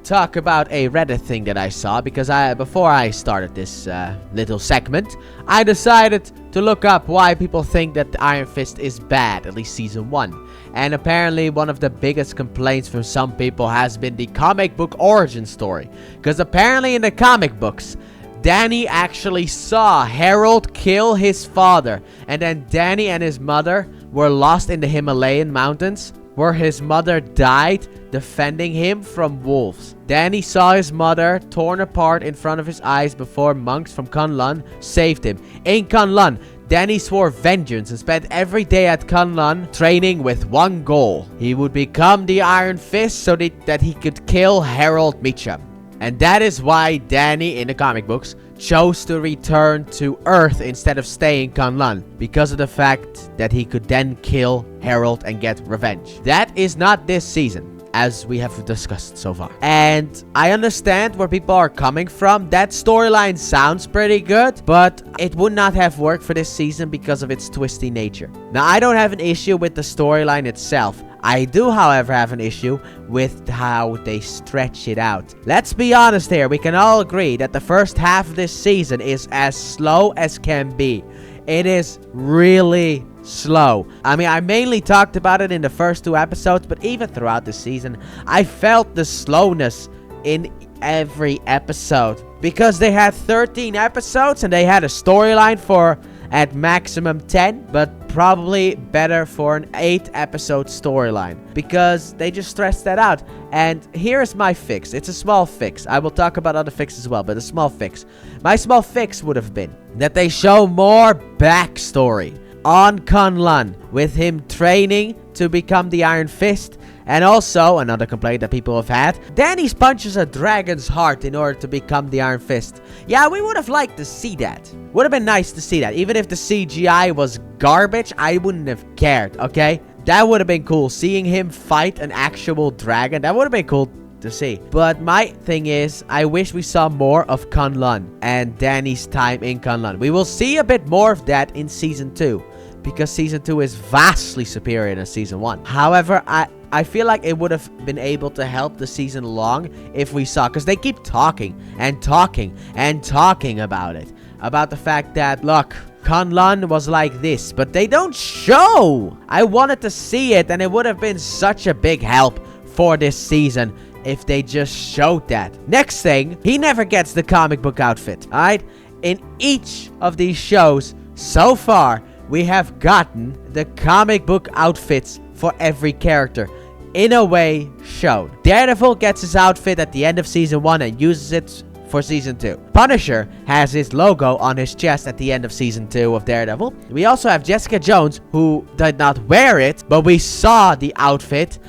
talk about a Reddit thing that I saw, because before I started this little segment, I decided to look up why people think that the Iron Fist is bad, at least season 1. And apparently one of the biggest complaints from some people has been the comic book origin story. Because apparently in the comic books, Danny actually saw Harold kill his father, and then Danny and his mother were lost in the Himalayan mountains, where his mother died defending him from wolves. Danny saw his mother torn apart in front of his eyes before monks from Kunlun saved him. In Kunlun, Danny swore vengeance and spent every day at Kunlun training with one goal. He would become the Iron Fist so that he could kill Harold Meacham. And that is why Danny, in the comic books, chose to return to Earth instead of staying in Kunlun, because of the fact that he could then kill Harold and get revenge. That is not this season, as we have discussed so far. And I understand where people are coming from. That storyline sounds pretty good, but it would not have worked for this season because of its twisty nature. Now, I don't have an issue with the storyline itself. I do, however, have an issue with how they stretch it out. Let's be honest here. We can all agree that the first half of this season is as slow as can be. It is really slow. I mean, I mainly talked about it in the first 2 episodes, but even throughout the season, I felt the slowness in every episode. Because they had 13 episodes and they had a storyline for at maximum 10, but probably better for an 8-episode storyline, because they just stressed that out. And here's my fix. It's a small fix. I will talk about other fixes as well, but a small fix. My small fix would have been that they show more backstory on Kunlun, with him training to become the Iron Fist. And also, another complaint that people have had, Danny punches a dragon's heart in order to become the Iron Fist. Yeah, we would have liked to see that. Would have been nice to see that. Even if the CGI was garbage, I wouldn't have cared, okay? That would have been cool. Seeing him fight an actual dragon, that would have been cool to see. But my thing is, I wish we saw more of Kunlun and Danny's time in Kunlun. We will see a bit more of that in Season 2. Because Season 2 is vastly superior than Season 1. However, I feel like it would have been able to help the season along if we saw, because they keep talking and talking and talking about it. About the fact that, look, Kunlun was like this, but they don't show. I wanted to see it, and it would have been such a big help for this season if they just showed that. Next thing, he never gets the comic book outfit, alright? In each of these shows so far, we have gotten the comic book outfits for every character, in a way, shown. Daredevil gets his outfit at the end of Season 1 and uses it for Season 2. Punisher has his logo on his chest at the end of Season 2 of Daredevil. We also have Jessica Jones, who did not wear it, but we saw the outfit,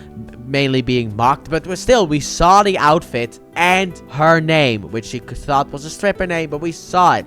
mainly being mocked, but we saw the outfit and her name, which she thought was a stripper name, but we saw it.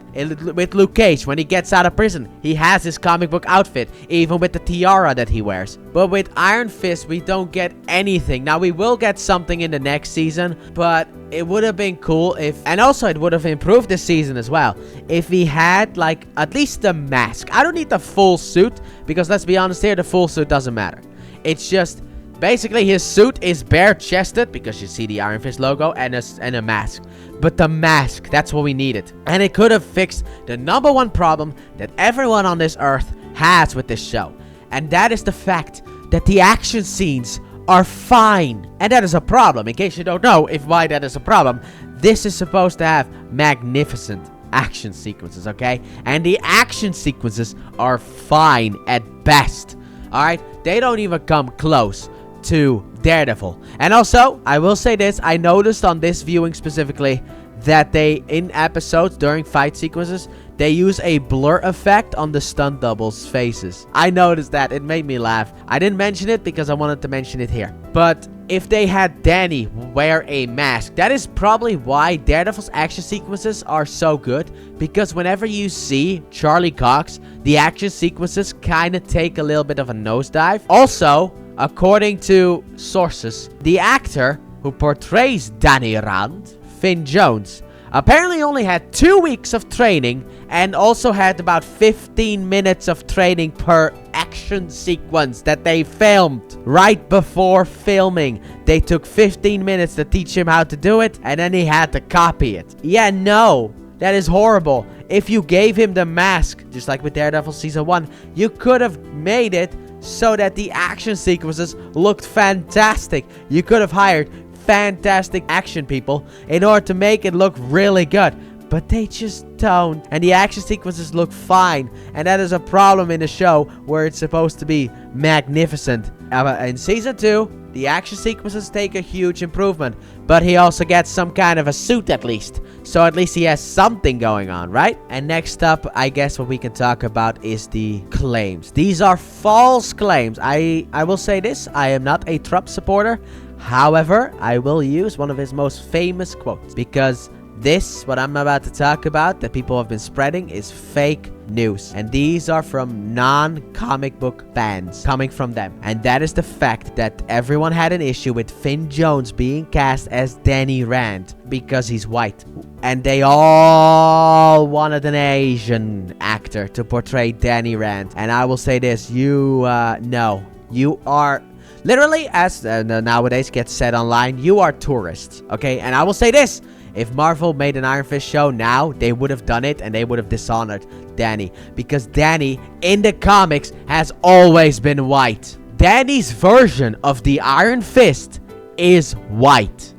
With Luke Cage, when he gets out of prison, he has his comic book outfit, even with the tiara that he wears. But with Iron Fist, we don't get anything. Now, we will get something in the next season, but it would have been cool if, and also it would have improved this season as well, if he had, like, at least the mask. I don't need the full suit, because let's be honest here, the full suit doesn't matter. It's just, basically, his suit is bare-chested, because you see the Iron Fist logo, and a mask. But the mask, that's what we needed. And it could have fixed the #1 problem that everyone on this earth has with this show. And that is the fact that the action scenes are fine. And that is a problem. In case you don't know why that is a problem, this is supposed to have magnificent action sequences, okay? And the action sequences are fine at best. Alright? They don't even come close to Daredevil. And also, I will say this, I noticed on this viewing specifically that they, in episodes during fight sequences, they use a blur effect on the stunt doubles' faces. I noticed that. It made me laugh. I didn't mention it because I wanted to mention it here. But if they had Danny wear a mask, that is probably why Daredevil's action sequences are so good. Because whenever you see Charlie Cox, the action sequences kind of take a little bit of a nosedive. Also, according to sources, the actor who portrays Danny Rand, Finn Jones, apparently only had 2 weeks of training and also had about 15 minutes of training per action sequence that they filmed right before filming. They took 15 minutes to teach him how to do it, and then he had to copy it. Yeah, no. That is horrible. If you gave him the mask, just like with Daredevil Season 1, you could have made it so that the action sequences looked fantastic. You could have hired fantastic action people in order to make it look really good. But they just don't. And the action sequences look fine. And that is a problem in the show where it's supposed to be magnificent. In Season 2, the action sequences take a huge improvement, but he also gets some kind of a suit at least. So at least he has something going on, right? And next up, I guess what we can talk about is the claims. These are false claims. I will say this, I am not a Trump supporter. However, I will use one of his most famous quotes, because this, what I'm about to talk about, that people have been spreading, is fake news. And these are from non-comic book fans coming from them. And that is the fact that everyone had an issue with Finn Jones being cast as Danny Rand because he's white. And they all wanted an Asian actor to portray Danny Rand. And I will say this, no. You are... Literally, as nowadays gets said online, you are tourists, okay? And I will say this. If Marvel made an Iron Fist show now, they would have done it and they would have dishonored Danny. Because Danny, in the comics, has always been white. Danny's version of the Iron Fist is white.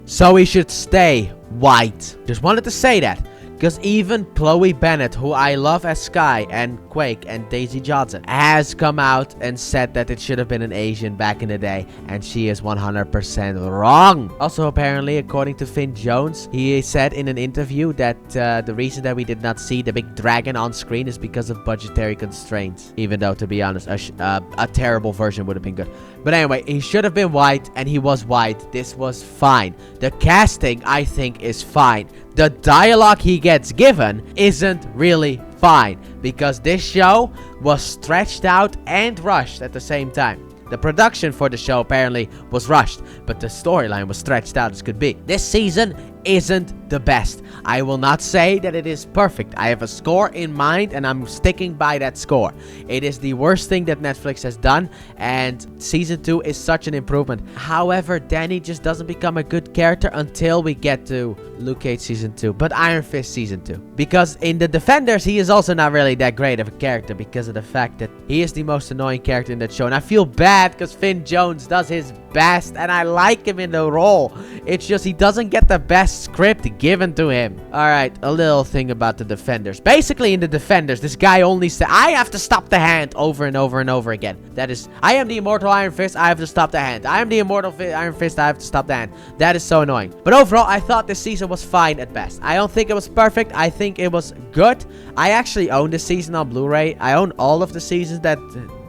So he should stay white. Just wanted to say that. Because even Chloe Bennett, who I love as Skye and Quake and Daisy Johnson, has come out and said that it should have been an Asian back in the day. And she is 100% wrong. Also, apparently, according to Finn Jones, he said in an interview that the reason that we did not see the big dragon on screen is because of budgetary constraints. Even though, to be honest, a terrible version would have been good. But anyway, he should have been white, and he was white. This was fine. The casting, I think, is fine. The dialogue he gets given isn't really fine, because this show was stretched out and rushed at the same time. The production for the show apparently was rushed, but the storyline was stretched out as could be. This season isn't the best. I will not say that it is perfect. I have a score in mind and I'm sticking by that score. It is the worst thing that Netflix has done, and Season 2 is such an improvement. However, Danny just doesn't become a good character until we get to Luke Cage Season 2, but Iron Fist Season 2. Because in The Defenders, he is also not really that great of a character because of the fact that he is the most annoying character in that show. And I feel bad because Finn Jones does his best and I like him in the role. It's just he doesn't get the best script given to him. Alright, a little thing about The Defenders. Basically in The Defenders, this guy only said, I have to stop the hand over and over and over again. That is, I am the immortal Iron Fist, I have to stop the hand. I am the immortal Iron Fist, I have to stop the hand. That is so annoying. But overall, I thought this season was fine at best. I don't think it was perfect. I think it was good. I actually own this season on Blu-ray. I own all of the seasons that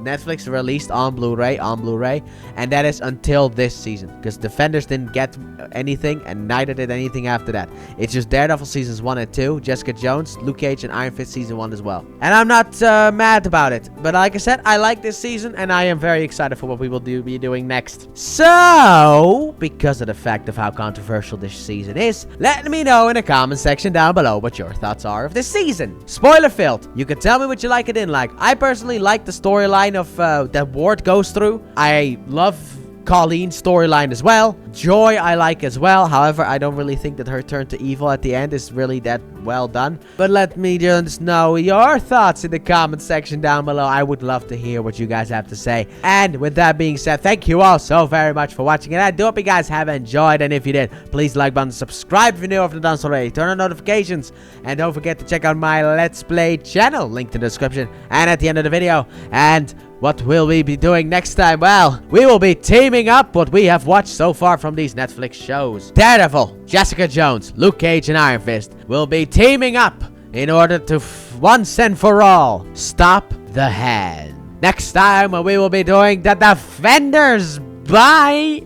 Netflix released on Blu-ray, and that is until this season, because Defenders didn't get anything, and neither did anything after that. It's just Daredevil Seasons 1 and 2, Jessica Jones, Luke Cage, and Iron Fist Season 1 as well. And I'm not mad about it, but like I said, I like this season, and I am very excited for what we will be doing next. So, because of the fact of how controversial this season is, let me know in the comment section down below what your thoughts are of this season. Spoiler filled. You can tell me what you like and didn't like. I personally like the storyline of that Ward goes through. I love Colleen's storyline as well. Joy I like as well. However, I don't really think that her turn to evil at the end is really that well done. But let me just know your thoughts in the comment section down below. I would love to hear what you guys have to say. And with that being said, thank you all so very much for watching. And I do hope you guys have enjoyed. And if you did, please like button, subscribe if you're new, if you've done so already. Turn on notifications. And don't forget to check out my Let's Play channel. Link in the description and at the end of the video. And what will we be doing next time? Well, we will be teaming up what we have watched so far from these Netflix shows. Daredevil, Jessica Jones, Luke Cage, and Iron Fist will be teaming up in order to once and for all stop the hand. Next time we will be doing The Defenders. Bye!